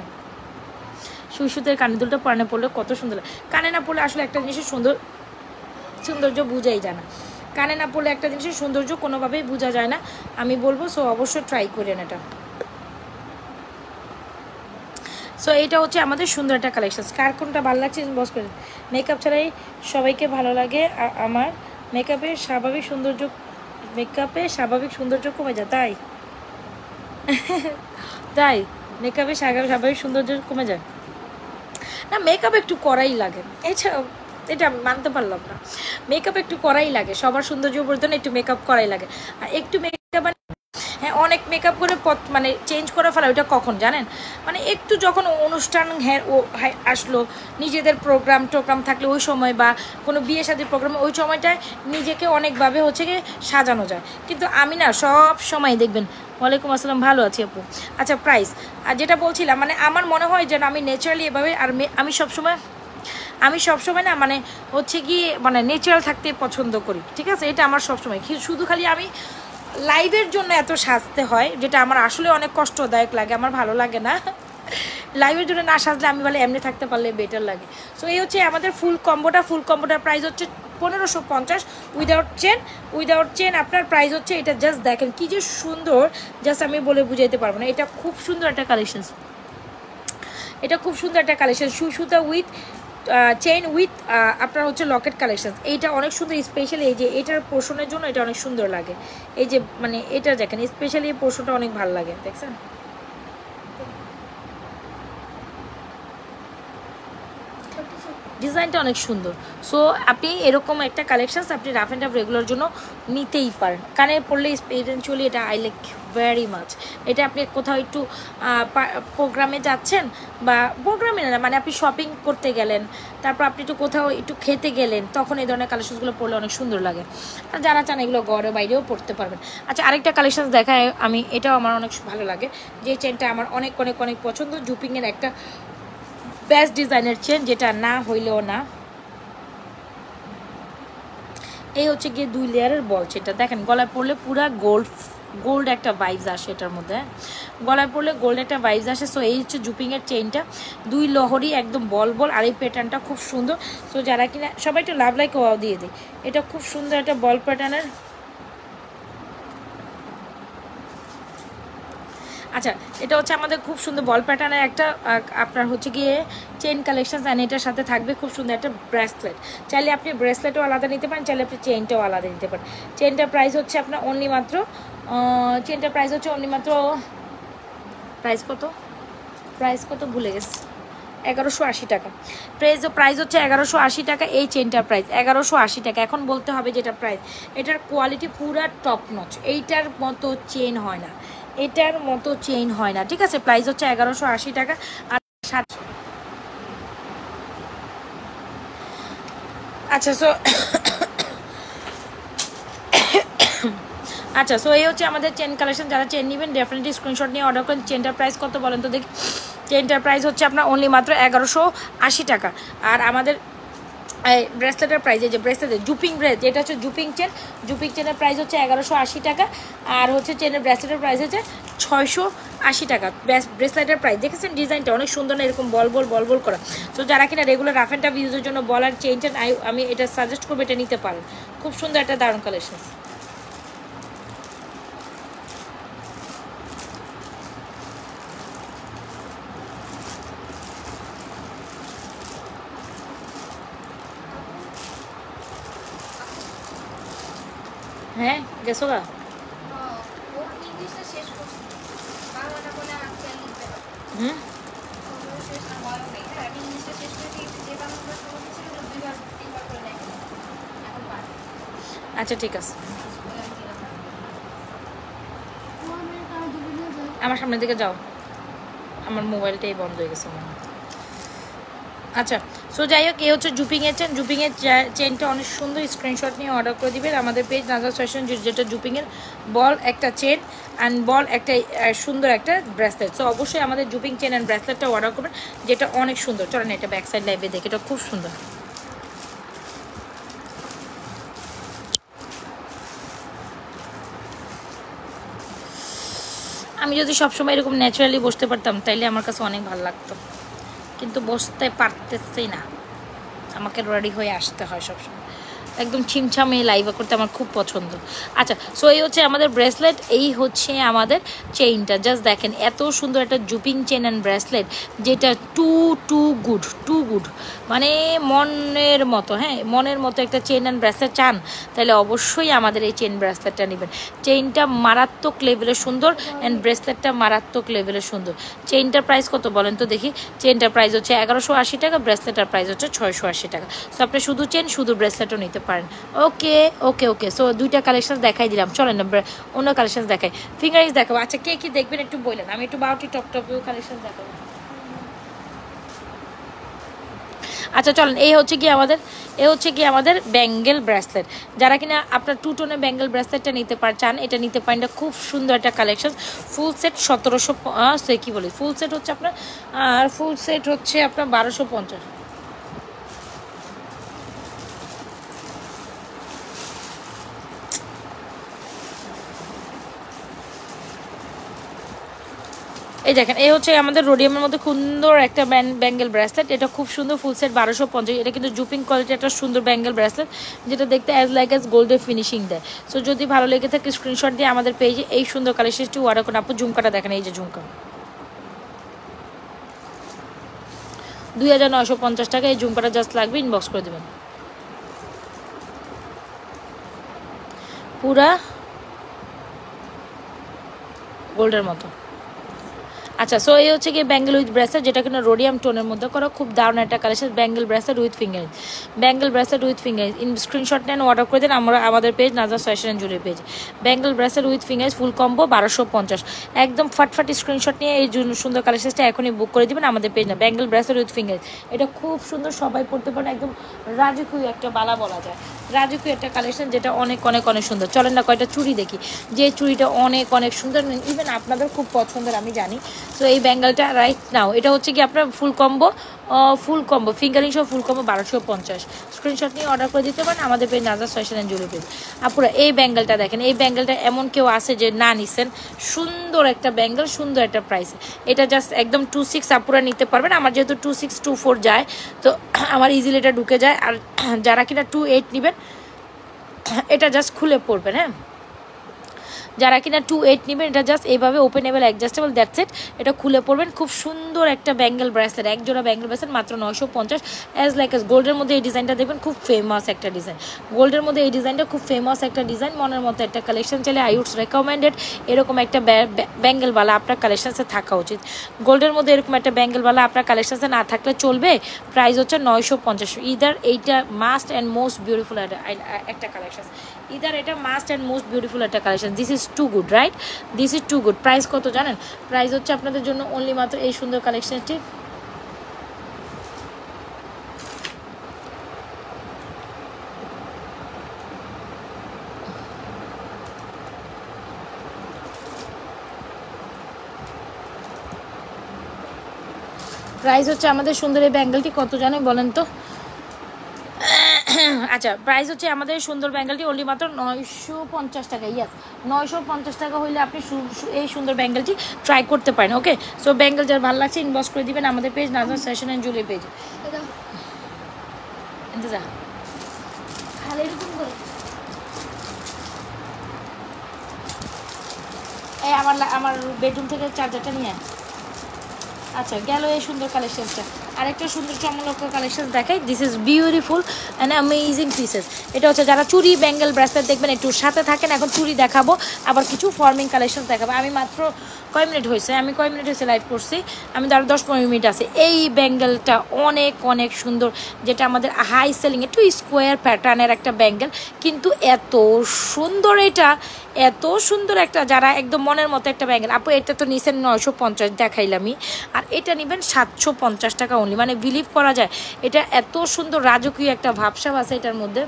সুসুতের কানের দুলটা কানে পড়লে কত সুন্দর লাগে, কানে না পড়লে আসলে একটা জিনিসের সৌন্দর্য বুঝাই যায় না, কানে না পড়লে একটা জিনিসের সৌন্দর্য কোনোভাবেই বোঝা যায় না, আমি বলবো। সো অবশ্যই ট্রাই করেন এটা। সো এইটা হচ্ছে আমাদের সুন্দর একটা কালেকশন। কার কোনটা ভালো লাগছে বস করেন। মেকআপ ছাড়াই সবাইকে ভালো লাগে, আমার মেকআপের স্বাভাবিক সৌন্দর্য কমে যায়, তাই তাই মেকআপের স্বাভাবিক সৌন্দর্য কমে যায় না, মেকআপ একটু করাই লাগে, এছাড়া এটা মানতে পারলাম না, মেকআপ একটু করাই লাগে, সবার সৌন্দর্য বর্ধনে একটু মেকআপ করাই লাগে। আর একটু মেকআপ হ্যাঁ অনেক মেকআপ করে মানে চেঞ্জ করে ফেলা, ওইটা কখন জানেন, মানে একটু যখন অনুষ্ঠান আসলো, নিজেদের টোগ্রাম থাকলে ওই সময়, বা কোনো বিয়ে শাদীর প্রোগ্রামে ওই সময়টায় নিজেকে অনেকভাবে হচ্ছে গিয়ে সাজানো যায়। কিন্তু আমি না সব সময় দেখবেন। ওয়ালাইকুম আসসালাম, ভালো আছি আপু। আচ্ছা প্রাইস, আর যেটা বলছিলাম, মানে আমার মনে হয় যেন আমি ন্যাচারালি এভাবে, আর আমি সবসময় না মানে হচ্ছে কি মানে ন্যাচারাল থাকতে পছন্দ করি, ঠিক আছে। এটা আমার সবসময়, শুধু খালি আমি লাইভের জন্য এত সাজতে হয়, যেটা আমার আসলে অনেক কষ্টদায়ক লাগে, আমার ভালো লাগে না লাইভের জন্য না সাজলে, আমি বলে এমনি থাকতে পারলে বেটার লাগে। সো এই হচ্ছে আমাদের ফুল কম্বোটার প্রাইস হচ্ছে 1550 উইদাউট চেন আপনার প্রাইস হচ্ছে এটা। জাস্ট দেখেন কি যে সুন্দর, জাস্ট আমি বলে বুঝাইতে পারবো না, এটা খুব সুন্দর একটা কালেকশন, সুসুতা উইথ চেইন উইথ আপনার হচ্ছে লকেট কালেকশন, এইটা অনেক সুন্দর। স্পেশালি এই যে এটার পোর্শনের জন্য এটা অনেক সুন্দর লাগে, এই যে মানে এটা দেখেন স্পেশালি এই পোর্শনটা অনেক ভালো লাগে, দেখছেন। ডিজাইনটা অনেক সুন্দর। সো আপনি এরকম একটা কালেকশানস আপনি রাফ অ্যান্ড টাফ রেগুলার জন্য নিতেই পারেন, কানে পড়লে ইভেনচুয়ালি এটা আই লাইক ভেরি মাচ। এটা আপনি কোথাও একটু প্রোগ্রামে যাচ্ছেন, বা প্রোগ্রামে না মানে আপনি শপিং করতে গেলেন, তারপর আপনি একটু কোথাও একটু খেতে গেলেন, তখন এই ধরনের কালেকশনসগুলো পরলে অনেক সুন্দর লাগে। আর যারা চান এগুলো ঘরে বাইরেও পরতে পারবেন। আচ্ছা আরেকটা কালেকশানস দেখায় আমি, এটাও আমার অনেক ভালো লাগে, যে চেনটা আমার অনেক অনেক অনেক পছন্দ, জুপিংয়ের একটা বেস্ট ডিজাইনের চেন, যেটা না হইলেও না। এই হচ্ছে গিয়ে 2 লেয়ারের বল চেনটা, দেখেন গলায় পরলে পুরা গোল্ড একটা ভাইবস আসে এটার মধ্যে, গলায় পরলে গোল্ড একটা ভাইবস আসে। সো এই হচ্ছে জুপিংয়ের চেইনটা, 2 লহরি একদম বল, আর এই প্যাটার্নটা খুব সুন্দর। সো যারা কিনা সবাই একটু লাভ লাইক ওয়াও দিয়ে দেয়, এটা খুব সুন্দর একটা বল প্যাটার্নের। আচ্ছা এটা হচ্ছে আমাদের খুব সুন্দর বল প্যাটার্নের একটা আপনার হচ্ছে গিয়ে চেইন কালেকশন, অ্যান্ড এটার সাথে থাকবে খুব সুন্দর একটা ব্রেসলেট। চাইলে আপনি ব্রেসলেটও আলাদা নিতে পারেন, চাইলে আপনি চেইনটাও আলাদা নিতে পারেন। চেইনটার প্রাইস হচ্ছে আপনার অনলি মাত্র প্রাইস কত ভুলে গেছে, 1180 টাকা। প্রাইস হচ্ছে 1180 টাকা। এই চেনটার প্রাইস 1180 টাকা। এখন বলতে হবে যেটা প্রাইস, এটার কোয়ালিটি পুরা টপ নচ, এইটার মতো চেন হয় না, এটার মতো চেইন হয় না, ঠিক আছে। প্রাইস হচ্ছে 1180 টাকা। আর 7, আচ্ছা সো আচ্ছা সো এই হচ্ছে আমাদের চেন কালেকশন। যারা চেন নেবেন ডেফিনেটলি স্ক্রিনশট নিয়ে অর্ডার করেন। চেনটার প্রাইস কত বলেন তো দেখি? চেনটার প্রাইস হচ্ছে আপনার অনলি মাত্র 1180 টাকা। আর আমাদের ব্রেসলেটের প্রাইস, এই যে ব্রেসলেটের জুপিং ব্রেস, এটা হচ্ছে জুপিং চেন। জুপিং চেনের প্রাইস হচ্ছে 1180 টাকা। আর হচ্ছে চেনের ব্রেসলেটের প্রাইস হচ্ছে 680 টাকা। ব্রেসলেটের প্রাইস দেখেছেন, ডিজাইনটা অনেক সুন্দর না, এরকম বল বল করা। তো যারা কিনা রেগুলার রাফ অ্যান্ড টাফ ইউজের জন্য বল আর চেন চেন, আমি এটা সাজেস্ট করবো, এটা নিতে পারেন। খুব সুন্দর একটা দারুণ কালেকশন। হ্যাঁ গেছো গা? হুম আচ্ছা ঠিক আছে, আমার সামনের দিকে যাও, আমার মোবাইলটাই বন্ধ হয়ে গেছে মনে হয়। আচ্ছা সো যাই হোক, এই হচ্ছে জুপিংয়ের চেন। জুপিংয়ের চেনটা অনেক সুন্দর, স্ক্রিনশট নিয়ে অর্ডার করে দিবেন আমাদের পেজ নাজাস ফ্যাশন, যেটা জুপিংয়ের বল একটা চেন অ্যান্ড বল একটা সুন্দর একটা ব্রেসলেট। সো অবশ্যই আমাদের জুপিং চেন অ্যান্ড ব্রেসলেটটা অর্ডার করবেন, যেটা অনেক সুন্দর। চলেন এটা ব্যাক সাইড লাইভে দেখে, এটা খুব সুন্দর। আমি যদি সবসময় এরকম ন্যাচারালি বসতে পারতাম তাইলে আমার কাছে অনেক ভালো লাগতো, কিন্তু বসতে পারতেছি না, আমাকে রেডি হয়ে আসতে হয় সবসময়। একদম ছিমছামে লাইভে করতে আমার খুব পছন্দ। আচ্ছা সো এই হচ্ছে আমাদের ব্রেসলেট, এই হচ্ছে আমাদের চেইনটা। জাস্ট দেখেন এত সুন্দর একটা জুপিং চেন অ্যান্ড ব্রেসলেট, যেটা টু গুড, মানে মনের মতো। হ্যাঁ মনের মতো একটা চেন অ্যান্ড ব্রেসলেট চান তাহলে অবশ্যই আমাদের এই চেন ব্রেসলেটটা নেবেন। চেইনটা মারাত্মক লেভেলের সুন্দর অ্যান্ড ব্রেসলেটটা মারাত্মক লেভেলের সুন্দর। চেইনটার প্রাইস কত বলেন তো দেখি? চেইনটার প্রাইস হচ্ছে 1180 টাকা, ব্রেসলেটের প্রাইস হচ্ছে 680 টাকা। সো আপনি শুধু চেন শুধু ব্রেসলেটও নিতে পারেন। ওকে ওকে ওকে সো দুইটা কালেকশন দেখাই দিলাম, চলেন না অন্য কালেকশন দেখাই, ফিঙ্গারিংস দেখাবো। আচ্ছা কে কি দেখবেন একটু বললেন, আমি একটু বাউটি টপেও কালেকশন দেখাবো। আচ্ছা চলেন, এই হচ্ছে কি আমাদের ব্যাঙ্গেল ব্রেসলেট। যারা কিনা আপনার 2 টোনের ব্যাঙ্গেল ব্রেসলেটটা নিতে চান, এটা নিতে পারেন। এটা খুব সুন্দর একটা কালেকশন। ফুল সেট 1700, কি বলি, ফুল সেট হচ্ছে আপনার, আর ফুল সেট হচ্ছে আপনার 1250। এই দেখেন, এই হচ্ছে আমাদের রোডিয়ামের মধ্যে সুন্দর একটা ব্যাঙ্গেল ব্রেসলেট। এটা খুব সুন্দর, ফুল সেট 1250। এটা কিন্তু জুপিং কোয়ালিটি একটা সুন্দর ব্যাঙ্গেল ব্রেসলেট, যেটা দেখতে অ্যাজ লাইক অ্যাজ গোল্ডের ফিনিশিং দেয়। সো যদি ভালো লেগে থাকে স্ক্রিনশট দিয়ে আমাদের পেজে এই সুন্দর কালেকশনটি অর্ডার করুন। আপু ঝুমকাটা দেখেন, এই যে ঝুমকা 2950 টাকা। এই ঝুমকাটা জাস্ট লাগবে, ইনবক্স করে দেবেন। পুরা গোল্ডের মতো। আচ্ছা সো এই হচ্ছে কি ব্যাঙ্গেল উইথ ব্রেসলেট, যেটা কিনা রোডিয়াম টোনের মধ্যে করা, খুব দারুণ একটা collection. Bangle bracelet with fingering, bangle bracelet with fingering. Screenshot নেন, অর্ডার করে দেন আমাদের page Nazas fashion and jewellery page. Bangle bracelet with fingering full combo 1250। একদম ফাটফাটি স্ক্রিনশট নিয়ে এই সুন্দর কালেকশনটা এখনই বুক করে দেবেন আমাদের পেজ না। ব্যাঙ্গেল ব্রেসলেট উইথ ফিঙ্গারিং, এটা খুব সুন্দর, সবাই পড়তে পারেন। একদম রাজকীয় একটা বালা বলা যায়, রাজকীয় একটা কালেকশন, যেটা অনেক অনেক অনেক সুন্দর। চলেন না কয়টা চুড়ি দেখি, যে চুড়িটা অনেক অনেক সুন্দর, ইভেন আপনাদের খুব পছন্দের আমি জানি। সো এই ব্যাঙ্গেলটা রাইট নাও, এটা হচ্ছে কি আপনার ফুল কম্বো ফিঙ্গারিং সহ ফুল কম্বো 1250। স্ক্রিনশট নিয়ে অর্ডার করে দিতে পারেন আমাদের page Nazas fashion and jewellery page. আপুরা এই ব্যাঙ্গেলটা দেখেন, এই ব্যাঙ্গেলটা এমন কেউ আছে যে না নিছেন, সুন্দর একটা ব্যাঙ্গেল, সুন্দর একটা প্রাইস। এটা জাস্ট একদম 26 আপুরা নিতে পারবেন। আমার যেহেতু 2624 যায়, তো আমার ইজিলি এটা ঢুকে যায়। আর যারা কিনা 28 নেবেন, এটা জাস্ট খুলে পড়বেন। হ্যাঁ যারা কিনা 28 নেবেন, এটা জাস্ট এইভাবে ওপেনেবল অ্যাডজাস্টেবল, দ্যাটস ইট। এটা খুলে পড়বেন। খুব সুন্দর একটা ব্যাঙ্গেল ব্রেসলেট, এক জোড়া ব্যাঙ্গেল ব্রেসলেট মাত্র 950। অ্যাজ লাইক অ্যাজ গোল্ডের মধ্যে এই ডিজাইনটা দেখবেন, খুব ফেমাস একটা ডিজাইন। গোল্ডের মধ্যে এই ডিজাইনটা খুব ফেমাস একটা ডিজাইন, মনের মতো একটা কালেকশন। চাইলে আই উডস রেকমেন্ডেড এরকম একটা ব্যাঙ্গেলওয়ালা আপনার কালেকশনসে থাকা উচিত। গোল্ডের মধ্যে এরকম একটা ব্যাঙ্গেলওয়ালা আপনার কালেকশনসে না থাকলে চলবে। প্রাইস হচ্ছে 950। ইদার এইটা মাস্ট অ্যান্ড মোস্ট বিউটিফুল একটা কালেকশন, ইদার এটা মাস্ট অ্যান্ড মোস্ট বিউটিফুল একটা collection. This is too good right, this is too good. Price কত জানেন? প্রাইস হচ্ছে আপনাদের জন্য অনলি মাত্র এই সুন্দর কালেকশনটি প্রাইস হচ্ছে আমাদের সুন্দর এই ব্যাঙ্গেলটি কত জানেন বলেন তো? আচ্ছা, প্রাইস হচ্ছে আমাদের সুন্দর ব্যাঙ্গেলটি অনলি মাত্র 950 টাকা। ইয়াস, 950 টাকা হইলে আপনি এই সুন্দর ব্যাঙ্গেলটি ট্রাই করতে পারেন। ওকে, সো ব্যাঙ্গেল যার ভালো লাগছে ইনবক্স করে দিবেন আমাদের page Najma fashion and jewellery page. যা এই আমার বেডরুম থেকে চার্জারটা নিয়ে। আচ্ছা, গেল এই সুন্দর কালেকশনটা। আরেকটা সুন্দর চমলক্ষ কালেকশন দেখাই। This is beautiful and amazing pieces. এটা হচ্ছে যারা চুড়ি ব্যাঙ্গেল ব্রেসলেট দেখবেন একটু সাথে থাকেন। এখন চুড়ি দেখাবো, আবার কিছু ফর্মিং কালেকশন দেখাবো। আমি মাত্র কয় মিনিট হয়েছে লাইভ করছি, আমি তো আরও 10-15 মিনিট আছে। এই ব্যাঙ্গেলটা অনেক অনেক সুন্দর, যেটা আমাদের হাই সেলিং, একটু স্কোয়ার প্যাটার্নের একটা ব্যাঙ্গেল, কিন্তু এত সুন্দর, এটা এত সুন্দর একটা, যারা একদম মনের মতো একটা ব্যাঙ্গেল। আপু এটা তো নিছেন 950 দেখাইলামই, আর এটা নেবেন 750 টাকা অনলি। মানে বিলিভ করা যায় এটা এত সুন্দর রাজকীয় একটা ভাবসাব আছে এটার মধ্যে,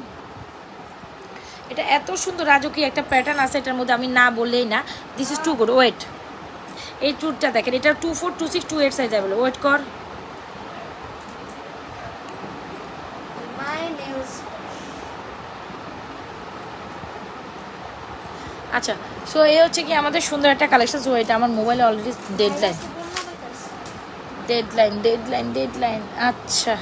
এটা এত সুন্দর রাজকীয় একটা প্যাটার্ন আছে এটার মধ্যে, আমি না বললেই না। This is too good. Wait, এই চুরটা দেখেন, এটা 24, 26, 28 সাইজ অ্যাভেলেবল। ওয়েট কর, আচ্ছা। সো এই হচ্ছে কি আমাদের সুন্দর একটা কালেকশন। সো এটা আমার মোবাইলে অলরেডি ডেডলাইন। আচ্ছা,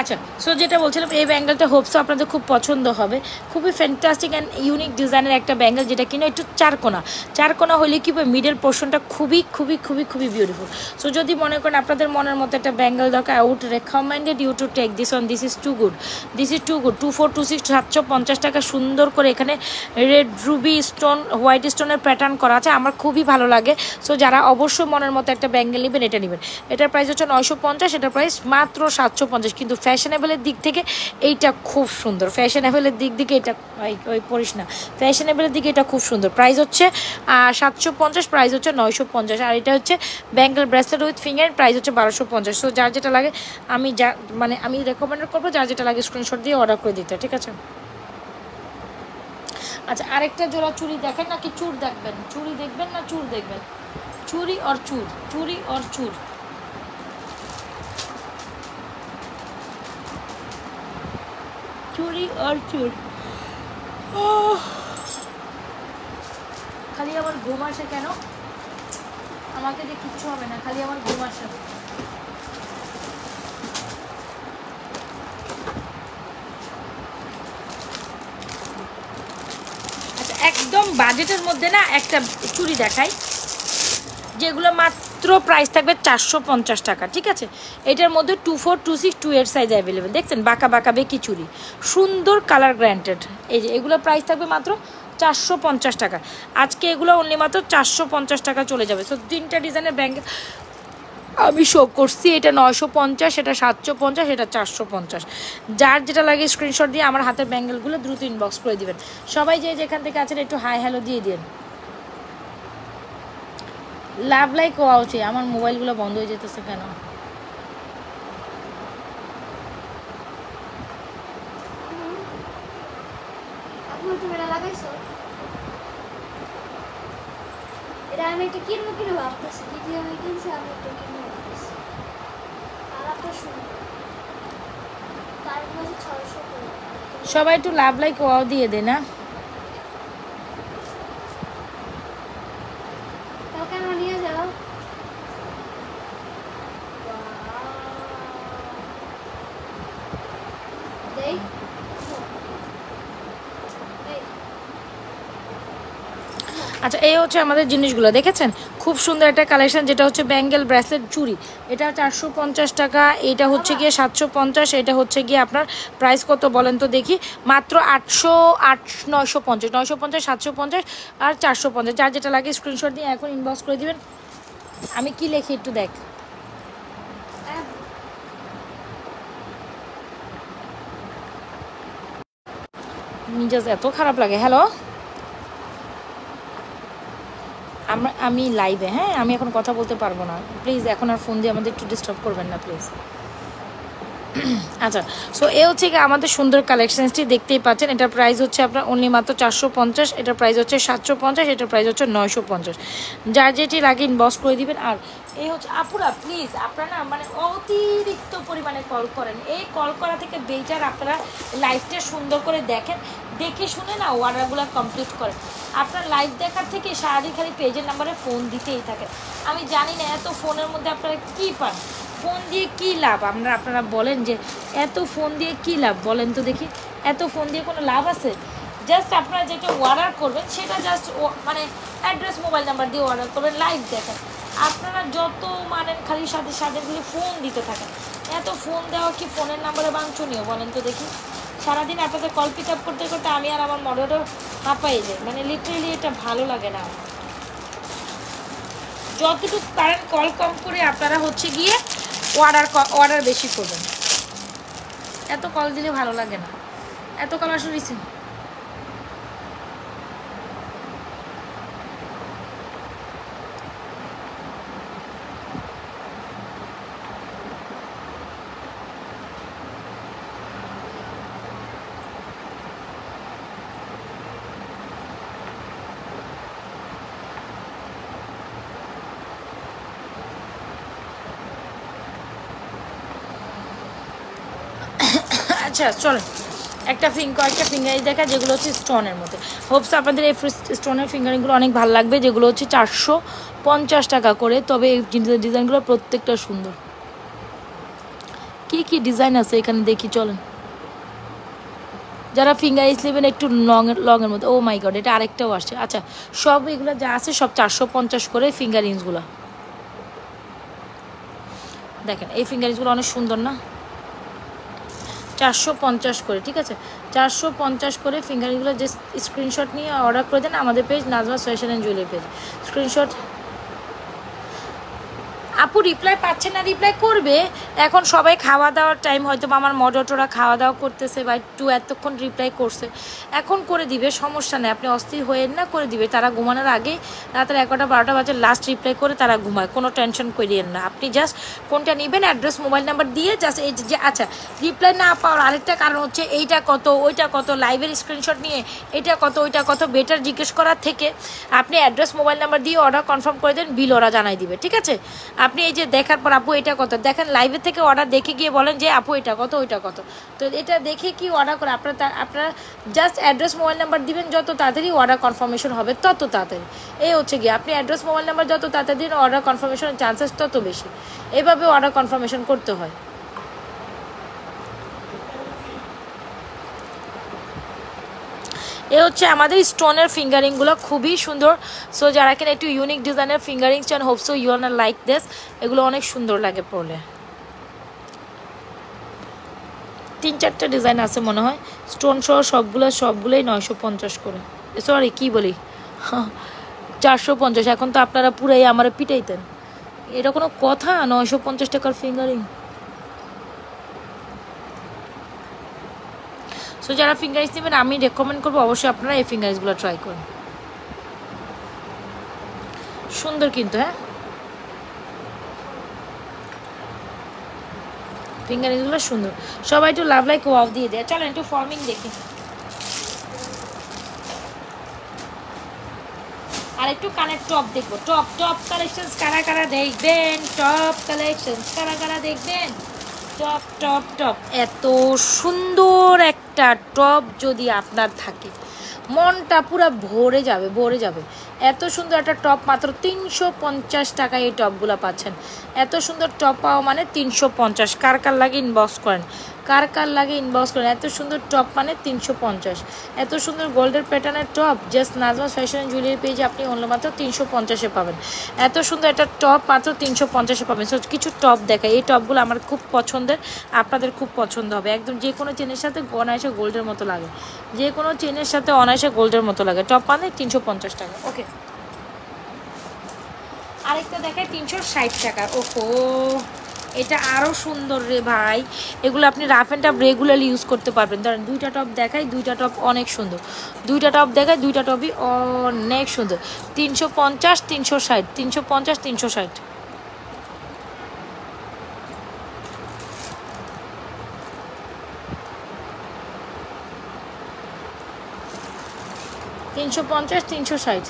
আচ্ছা। সো যেটা বলছিলাম, এই ব্যাঙ্গেলটা হোপসো আপনাদের খুব পছন্দ হবে। খুবই ফ্যান্টাস্টিক অ্যান্ড ইউনিক ডিজাইনের একটা ব্যাঙ্গেল, যেটা কিনা একটু চারকোনা হলে কি মিডল পোর্শনটা খুবই খুবই খুবই খুবই বিউটিফুল। সো যদি মনে করেন আপনাদের মনের মতো একটা ব্যাঙ্গেল দরকার, I would recommended you to take this one. This is too good. 2426 750 টাকা। সুন্দর করে এখানে রেড রুবি স্টোন, হোয়াইট স্টোনের প্যাটার্ন করা আছে, আমার খুবই ভালো লাগে। সো যারা অবশ্যই মনের মতো একটা ব্যাঙ্গেল নেবেন, এটা নেবেন। এটার প্রাইস হচ্ছে 950, এটার প্রাইস মাত্র 750। কিন্তু ফ্যাশনেবলের দিক থেকে এইটা খুব সুন্দর, ফ্যাশনেবলের দিক থেকে এটা পড়িস না, ফ্যাশনেবলের দিকে এটা খুব সুন্দর। প্রাইস হচ্ছে 750, প্রাইস হচ্ছে 950। আর এটা হচ্ছে bangle bracelet with finger, price হচ্ছে 1250। সো যার যেটা লাগে আমি রেকমেন্ড করবো, যার যেটা লাগে স্ক্রিনশট দিয়ে অর্ডার করে দিতে, ঠিক আছে? আচ্ছা, আরেকটা জোড়া চুড়ি দেখেন, নাকি চুর দেখবেন? চুড়ি দেখবেন না চুর দেখবেন? চুড়ি অর চুর, চুড়ি অর চুর। চুরি আর চুর। খালি আমার ঘুম আসে কেন? আমাকে দিয়ে কিচ্ছু হবে না, খালি আমার ঘুম আসে। আচ্ছা, একদম বাজেটের মধ্যে না একটা চুড়ি দেখাই, যেগুলো মাত্র প্রাইস থাকবে 450 টাকা, ঠিক আছে? এটার মধ্যে 24, 26, 28 সাইজ অ্যাভেলেবেল। দেখছেন বাঁকা বেকি চুড়ি, সুন্দর কালার গ্র্যান্টেড। এই যে এগুলো প্রাইস থাকবে মাত্র 450 টাকা। আজকে এগুলো অনলি মাত্র 450 টাকা চলে যাবে। সো 3টা ডিজাইনের ব্যাঙ্গেল আমি শো করছি, এটা 950, এটা 750, এটা 450। যার যেটা লাগে স্ক্রিনশট দিয়ে আমার হাতের ব্যাঙ্গেলগুলো দ্রুত ইনবক্স করে দিবেন। সবাই যেখান থেকে আছেন একটু হাই হ্যালো দিয়ে দিন। লাভ লাইক হওয়া উচিত। আমার মোবাইলগুলো বন্ধ হয়ে যেতেছে কেন? আমি একটা কিনবো ভাবতেছি, দিদি আমি কিনছি, আমি একটা কিনবো ভাবতেছি। আর একটা সুন্দর, তার মধ্যে 600 করে। সবাই একটু লাভ লাইক ওয়াও দিয়ে দে না। কালকে আমরা নিয়ে যাও। দেই আচ্ছা, এই হচ্ছে আমাদের জিনিসগুলো, দেখেছেন? খুব সুন্দর একটা কালেকশন, যেটা হচ্ছে ব্যাঙ্গেল ব্রেসলেট চুড়ি। এটা 450 টাকা, এটা হচ্ছে গিয়ে 750, এটা হচ্ছে গিয়ে আপনার প্রাইস কত বলেন তো দেখি? মাত্র 950, 750 আর 450। যার যেটা লাগে স্ক্রিনশট দিয়ে এখন ইনবক্স করে দিবেন। আমি কি লিখি একটু দেখ। মেসেঞ্জার এত খারাপ লাগে। হ্যালো, আমি লাইভে, হ্যাঁ আমি এখন কথা বলতে পারবো না, প্লিজ এখন আর ফোন দিয়ে আমাদের একটু ডিস্টার্ব করবেন না প্লিজ। আচ্ছা, সো এ হচ্ছে কি আমাদের সুন্দর কালেকশনসটি দেখতেই পাচ্ছেন। এটার প্রাইস হচ্ছে আপনার অনলি মাত্র 450, এটার প্রাইস হচ্ছে 750, এটার প্রাইস হচ্ছে 950। যার যেটি লাগে ইনবক্স করে দিবেন। আর এই হচ্ছে আপুরা প্লিজ আপনারা না মানে অতিরিক্ত পরিমাণে কল করেন, এই কল করা থেকে বেটার আপনারা লাইভটা সুন্দর করে দেখেন, দেখে শুনে না অর্ডারগুলো কমপ্লিট করেন। আপনার লাইভ দেখার থেকে সারাদিন খালি পেজের নাম্বারে ফোন দিতেই থাকেন। আমি জানি না এত ফোনের মধ্যে আপনারা কী পান, ফোন দিয়ে কী লাভ? আপনারা বলেন যে এত ফোন দিয়ে কী লাভ বলেন তো দেখি, এত ফোন দিয়ে কোনো লাভ আছে? জাস্ট আপনারা যেটা অর্ডার করবেন সেটা জাস্ট মানে অ্যাড্রেস মোবাইল নাম্বার দিয়ে অর্ডার করবেন, লাইভ দেখেন। আপনারা যত মানেন খালি সাথে সাথে গুলি ফোন দিতে থাকেন, এত ফোন দেওয়া কি ফোনের নাম্বারে বাঞ্ছনীয় বলেন তো দেখি? সারাদিন আপনাদের কল পিক আপ করতে করতে আমি আর আমার মডেলও হাঁপাই যায়, মানে লিটারেলি এটা ভালো লাগে না। যতটুকু পারেন কল কম করে আপনারা হচ্ছে গিয়ে অর্ডার বেশি করবেন, এত কল দিলে ভালো লাগে না, এত কল আসলে রিসিভ। আচ্ছা চলো কয়েকটা ফিঙ্গারিং দেখা যেগুলো হচ্ছে স্টোনের মধ্যে। হোপস আপনাদের এই স্টোনের ফিঙ্গারিংগুলো অনেক ভালো লাগবে, যেগুলো হচ্ছে 450 টাকা করে। তবে এই ডিজাইনগুলো প্রত্যেকটা সুন্দর। কি কি ডিজাইন আছে এখানে দেখি চলেন। যারা ফিঙ্গারিংস নেবেন একটু লংয়ের মধ্যে, ও মাই গড এটা আরেকটাও আসছে। আচ্ছা সব এগুলো যা আছে সব 450 করে ফিঙ্গারিংসগুলো। দেখেন এই ফিঙ্গারিংসগুলো অনেক সুন্দর না, 450 করে, ঠিক আছে 450 করে ফিঙ্গারিংগুলো। যে স্ক্রিনশট নিয়ে অর্ডার করে দেন আমাদের page Najma fashion and jewellery page, screenshot. আপু রিপ্লাই পাচ্ছে না, রিপ্লাই করবে এখন, সবাই খাওয়া দাওয়ার টাইম, হয়তো আমার মডারেটররা খাওয়া দাওয়া করতেছে বা একটু এতক্ষণ রিপ্লাই করছে, এখন করে দিবে, সমস্যা নেই, আপনি অস্থির হয়েন না, করে দিবে। তারা ঘুমানোর আগে রাতের 11টা 12টা বাজে লাস্ট রিপ্লাই করে তারা ঘুমায়, কোনো টেনশন করিয়েন না। আপনি জাস্ট কোনটা নেবেন অ্যাড্রেস মোবাইল নাম্বার দিয়ে জাস্ট এই যে। আচ্ছা রিপ্লাই না পাওয়ার আরেকটা কারণ হচ্ছে এইটা কত ওইটা কত, লাইভের স্ক্রিনশট নিয়ে এটা কত ওইটা কত, বেটার জিজ্ঞেস করার থেকে আপনি অ্যাড্রেস মোবাইল নাম্বার দিয়ে অর্ডার কনফার্ম করে দেন, বিল ওরা জানাই দিবে, ঠিক আছে? আপনি এই যে দেখার পর আপু এটা কত দেখেন, লাইভের থেকে অর্ডার দেখে গিয়ে বলেন যে আপু এটা কত ওইটা কত, তো এটা দেখে কি অর্ডার করে আপনারা জাস্ট অ্যাড্রেস মোবাইল নাম্বার দিবেন, যত তাড়াতাড়ি অর্ডার কনফার্মেশন হবে তত তাড়াতাড়ি। এই হচ্ছে গিয়ে আপনি অ্যাড্রেস মোবাইল নাম্বার যত তাড়াতাড়ি দিন অর্ডার কনফার্মেশনের চান্সেস তত বেশি, এভাবে অর্ডার কনফার্মেশন করতে হয়। এ হচ্ছে আমাদের স্টোনের ফিঙ্গারিংগুলো খুবই সুন্দর। সো যারা কিনা একটু ইউনিক ডিজাইনের ফিঙ্গারিং চান, hope so you are like this, এগুলো অনেক সুন্দর লাগে পরলে। 3-4টা ডিজাইন আছে মনে হয়, স্টোন সহ সবগুলোই 950 করে, সরি কি বলি 450। এখন তো আপনারা পুরাই আমার পিটাইতেন, এটা কোনো কথা? 950 টাকার ফিঙ্গারিং। সো যারা ফিঙ্গারিংস নেবেন আমি রেকমেন্ড করবো অবশ্যই আপনারা এই ফিঙ্গারিংসগুলো ট্রাই করুন, সুন্দর কিন্তু। হ্যাঁ ফিঙ্গারিংসগুলো সুন্দর, সবাই একটু লাভ লাইক ওয়াও দিয়ে দেয়। চলেন একটু ফর্মিং দেখি, আর একটু কানের টপ দেখবো। টপ কালেকশন কারা কারা দেখবেন, টপ কালেকশন কারা কারা দেখবেন, টপ এত সুন্দর একটা টপ যদি আপনার থাকে মনটা পুরো ভরে যাবে। এত সুন্দর একটা টপ মাত্র 350 টাকায় এই টপগুলো পাচ্ছেন। এত সুন্দর টপ পাওয়া মানে 350। কার লাগে ইনবক্স করেন, এত সুন্দর টপ মানে 350। এত সুন্দর গোল্ডের প্যাটার্নের top just Najma fashion jewellery পেজে আপনি অন্য মাত্র 350-এ পাবেন। এত সুন্দর একটা টপ মাত্র 350-এ পাবেন। সো কিছু টপ দেখায়, এই টপগুলো আমার খুব পছন্দের, আপনাদের খুব পছন্দ হবে। একদম যে কোনো চেনের সাথে অনায়াসে গোল্ডের মতো লাগে, টপ মানে 350 টাকা। ওকে আরেকটা দেখায় 360 টাকা। ওহো এটা আরও সুন্দর রে ভাই, এগুলো আপনি rough and tough regularly use করতে পারবেন। ধরেন দুইটা টপ দেখাই, দুইটা টপ অনেক সুন্দর, দুইটা টপ দেখাই, দুইটা টপই অনেক সুন্দর। 350, 360, 350, 360। 350, 360।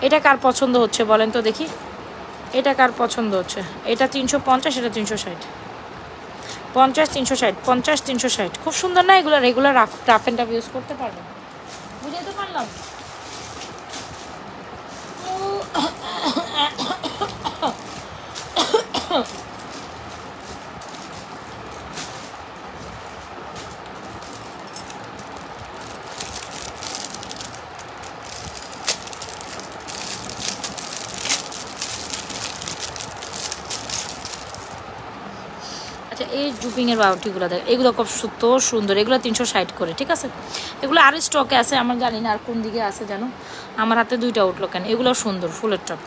এটা কার পছন্দ হচ্ছে বলেন তো দেখি, এটা কার পছন্দ হচ্ছে? এটা 350, এটা 360। 50, 360, 50, 360। খুব সুন্দর না এগুলো? Regular rough and tough use করতে পারবেন। বুঝাইতে পারলাম? আচ্ছা, এই জুপিংয়ের বাউটিগুলো দেখ, এগুলো খুব সুন্দর। এগুলো 360 করে, ঠিক আছে? এগুলো আরও স্টকে আছে, আমার জানি না আর কোন দিকে আছে জানো, আমার হাতে দুইটা উঠলো কেন। এগুলো সুন্দর, ফুলের টপ।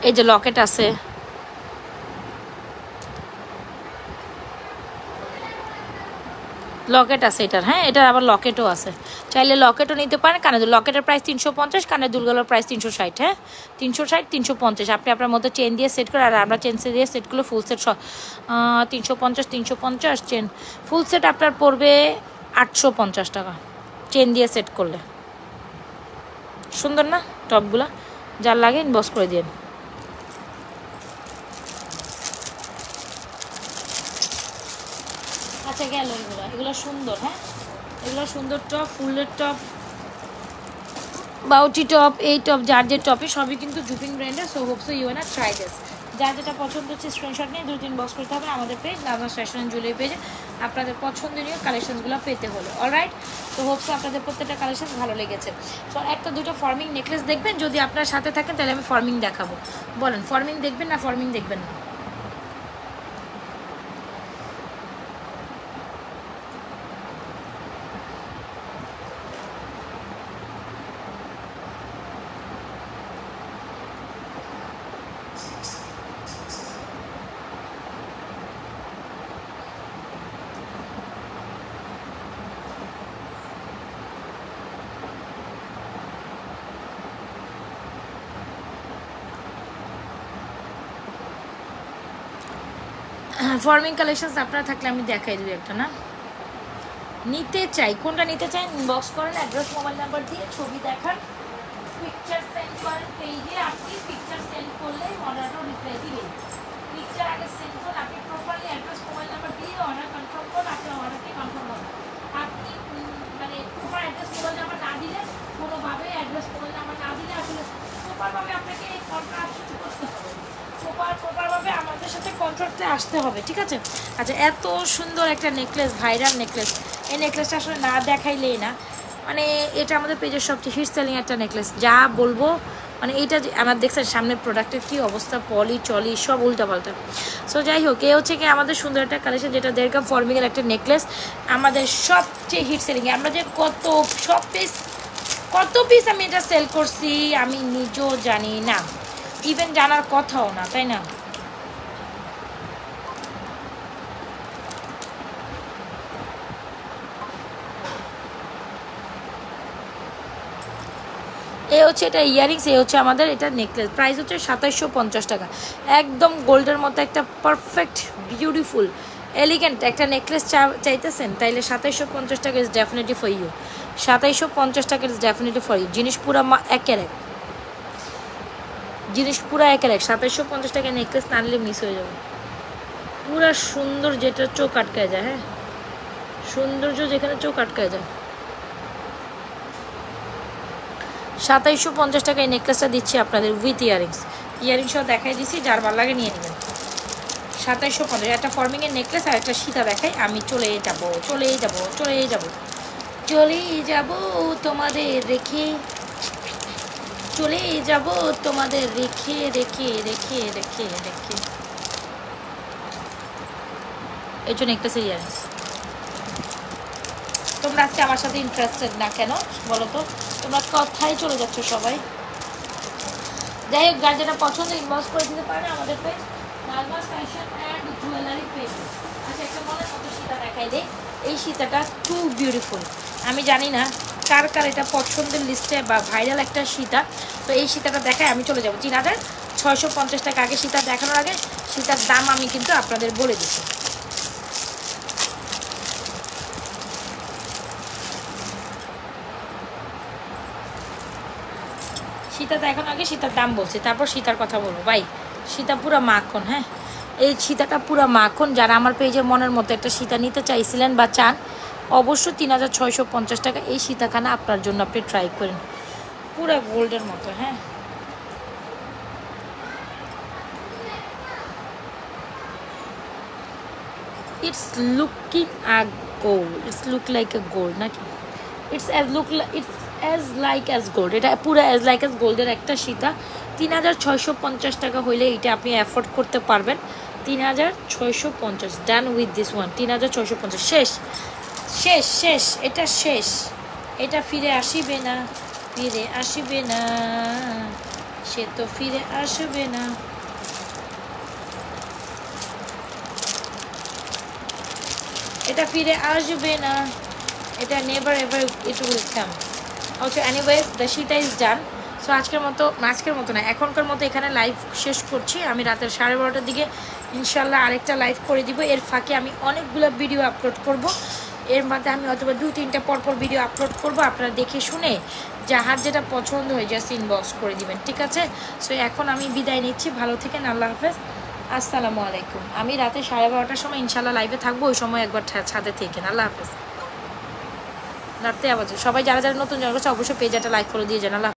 এই যে লকেট আছে, লকেট আছে এটার, হ্যাঁ এটার আবার লকেটও আছে, চাইলে লকেটও নিতে পারেন। কানের দুল, লকেটের প্রাইস 350, কানের দুলগুলোর প্রাইস 360। হ্যাঁ 360, 350। আপনি আপনার মতো চেন দিয়ে সেট করে, আর আমরা চেন দিয়ে সেট করলে full set 350, 350 chain full set আপনার পড়বে 850 টাকা চেন দিয়ে সেট করলে। সুন্দর না টপগুলো? যার লাগে ইনবক্স করে দিন। আচ্ছা গেল এগুলো সুন্দর, হ্যাঁ এগুলো সুন্দর টপ, ফুলের টপ, বাউটি টপ, এই টপ, যার যে টপে সবই কিন্তু জুপিং ব্র্যান্ডের। So hope so you want try this. যার যেটা পছন্দ হচ্ছে স্ক্রিনশট নিয়ে 2-3 বক্স করতে হবে আমাদের page Nazmas fashion and jewellery পেজে, আপনাদের পছন্দনীয় কালেকশনসগুলো পেতে হলে। অলরাইট, তো হোপসো আপনাদের প্রত্যেকটা কালেকশন ভালো লেগেছে। সো একটা দুটো ফর্মিং নেকলেস দেখবেন, যদি আপনার সাথে থাকেন তাহলে আমি ফর্মিং দেখাবো। বলেন ফর্মিং দেখবেন না ফর্মিং দেখবেন না? ফর্মিং কালেকশনস আপনারা থাকলে আমি দেখাই দিই একটা, না নিতে চাই, কোনটা নিতে চাই ইনবক্স করেন, অ্যাড্রেস মোবাইল নাম্বার দিয়ে ছবি দেখান, পিকচার সেন্ড করেন পেজে। আপনি পিকচার সেন্ড করলে অর্ডারটা রিপ্লাই দিবেন। পিকচার আগে সেন্ড করুন, আপনি প্রপারলি অ্যাড্রেস মোবাইল নাম্বার দিয়ে অর্ডার কনফার্ম করুন, আপনার অর্ডারটি কনফার্ম হবে। আপনি মানে প্রপার অ্যাড্রেস মোবাইল নাম্বার না দিলে, কোনোভাবে অ্যাড্রেস মোবাইল নাম্বার না দিলে আসলে প্রপারভাবে আপনাকে কন্ট্রাক্ট করতে হবে, প্রপারভাবে আমাদের সাথে কন্ট্রাক্টে আসতে হবে, ঠিক আছে? আচ্ছা, এত সুন্দর একটা নেকলেস, ভাইরাল নেকলেস, এই নেকলেসটা আসলে না দেখাইলেই না, মানে এটা আমাদের পেজের সবচেয়ে হিট সেলিং একটা নেকলেস, যা বলবো মানে এইটা আমার দেখছেন সামনের প্রোডাক্টের কী অবস্থা, পলি চলি সব উল্টাপাল্টা। সো যাই হোক, এ হচ্ছে কি আমাদের সুন্দর একটা কালেকশন, যেটা 1.5 গ্রাম ফর্মিংয়ের একটা নেকলেস, আমাদের সবচেয়ে হিট সেলিং। আমরা যে কত পিস আমি এটা সেল করছি আমি নিজেও জানি না, ইভেন জানার কথাও না, তাই না? এ হচ্ছে এটা ইয়ারিংস, এ হচ্ছে আমাদের এটা নেকলেস, প্রাইস হচ্ছে 2750 টাকা। একদম গোল্ডের মতো একটা পারফেক্ট বিউটিফুল এলিগেন্ট একটা নেকলেস চাইতেছেন, তাইলে 2750 টাকা ইজ ডেফিনেটলি ফর ইউ। 2750 টাকা ইজ ডেফিনেটলি ফর ইউ। জিনিস পুরো একের এক, জিনিস পুরো একের এক। 2750 টাকা নেকলেস না আনলে মিস হয়ে যাবে। পুরা সুন্দর, যেটা চোখ আটকায় যায়, হ্যাঁ সৌন্দর্য যেখানে চোখ আটকায় যায়। 2750 টাকা এই নেকলেসটা দিচ্ছি আপনাদের উইথ ইয়ারিংস সহ দেখাই দিচ্ছি, যার ভালো লাগে নিয়ে নেবেন। 2750 একটা ফর্মিংয়ের নেকলেস আর একটা সীতা দেখাই। আমি চলে যাব তোমাদের রেখে, চলে যাব তোমাদের রেখে রেখে রেখে রেখে রেখে। এই জন্য নেকলেসের ইয়ারিংস তোমরা আজকে আমার সাথে ইন্টারেস্টেড না কেন বলো তো? তোমরা কথাই চলে যাচ্ছ সবাই। যাই হোক, যার যেটা পছন্দ ইনবক্স করে দিতে পারে আমাদের page Nazmas fashion and jewellery page. আচ্ছা, একটা মনের মতো সীতা দেখাই দেয়। এই সীতাটা টু বিউটিফুল। আমি জানি না কার কার এটা পছন্দের লিস্টে বা ভাইরাল একটা সীতা। তো এই সীতাটা দেখায় আমি চলে যাবো 3650 টাকা। আগে সীতা দেখানোর আগে সীতার দাম আমি কিন্তু আপনাদের বলে দিচ্ছি। সীতা দেখানোর আগে সীতার দাম বলছি, তারপর সীতার কথা বলবো। ভাই সীতা পুরো মাখন। হ্যাঁ, এই সীতাটা পুরো মাখন। যারা আমার পেজে মনের মতো একটা সীতা নিতে চাইছিলেন বা চান, অবশ্যই 3650 টাকা এই সীতাখানা আপনার জন্য আপনি ট্রাই করেন। পুরো গোল্ডের মতো। হ্যাঁ, it's looking a gold, it's look like a gold নাকি? It's as like as gold. এটা পুরো অ্যাজ লাইক অ্যাজ গোল্ডের একটা সীতা। 3650 টাকা হইলে এটা আপনি অ্যাফোর্ড করতে পারবেন। 3650 ডান উইথ দিস ওয়ান। 3650 শেষ শেষ শেষ, এটা শেষ। এটা ফিরে আসিবে না, ফিরে আসিবে না, সে তো ফিরে আসবে না। এটা ফিরে আসবে না, এটা never ever it will come. Okay, anyways the শীটা ইজ ডান। সো আজকের মতো না, এখনকার মতো এখানে লাইভ শেষ করছি। আমি রাতের 12:30টার দিকে ইনশাল্লাহ আরেকটা লাইভ করে দিব। এর ফাঁকে আমি অনেকগুলো ভিডিও আপলোড করব। এর মধ্যে আমি অথবা 2-3টা পরপর ভিডিও আপলোড করব। আপনারা দেখে শুনে যাহার যেটা পছন্দ হয়ে জাস্ট ইনবক্স করে দিবেন, ঠিক আছে? সো এখন আমি বিদায় নিচ্ছি। ভালো থেকেন, আল্লাহ হাফেজ, আসসালামু আলাইকুম। আমি রাতে 12:30টার সময় ইনশাল্লাহ লাইভে থাকবো। ওই সময় একবার ছাদে থেকেন। আল্লাহ হাফেজ। রাতে আবার সবাই যারা যারা নতুন জয়েন করছে অবশ্যই পেজ একটা লাইক করে দিয়ে যান। আল্লাহ হাফেজ।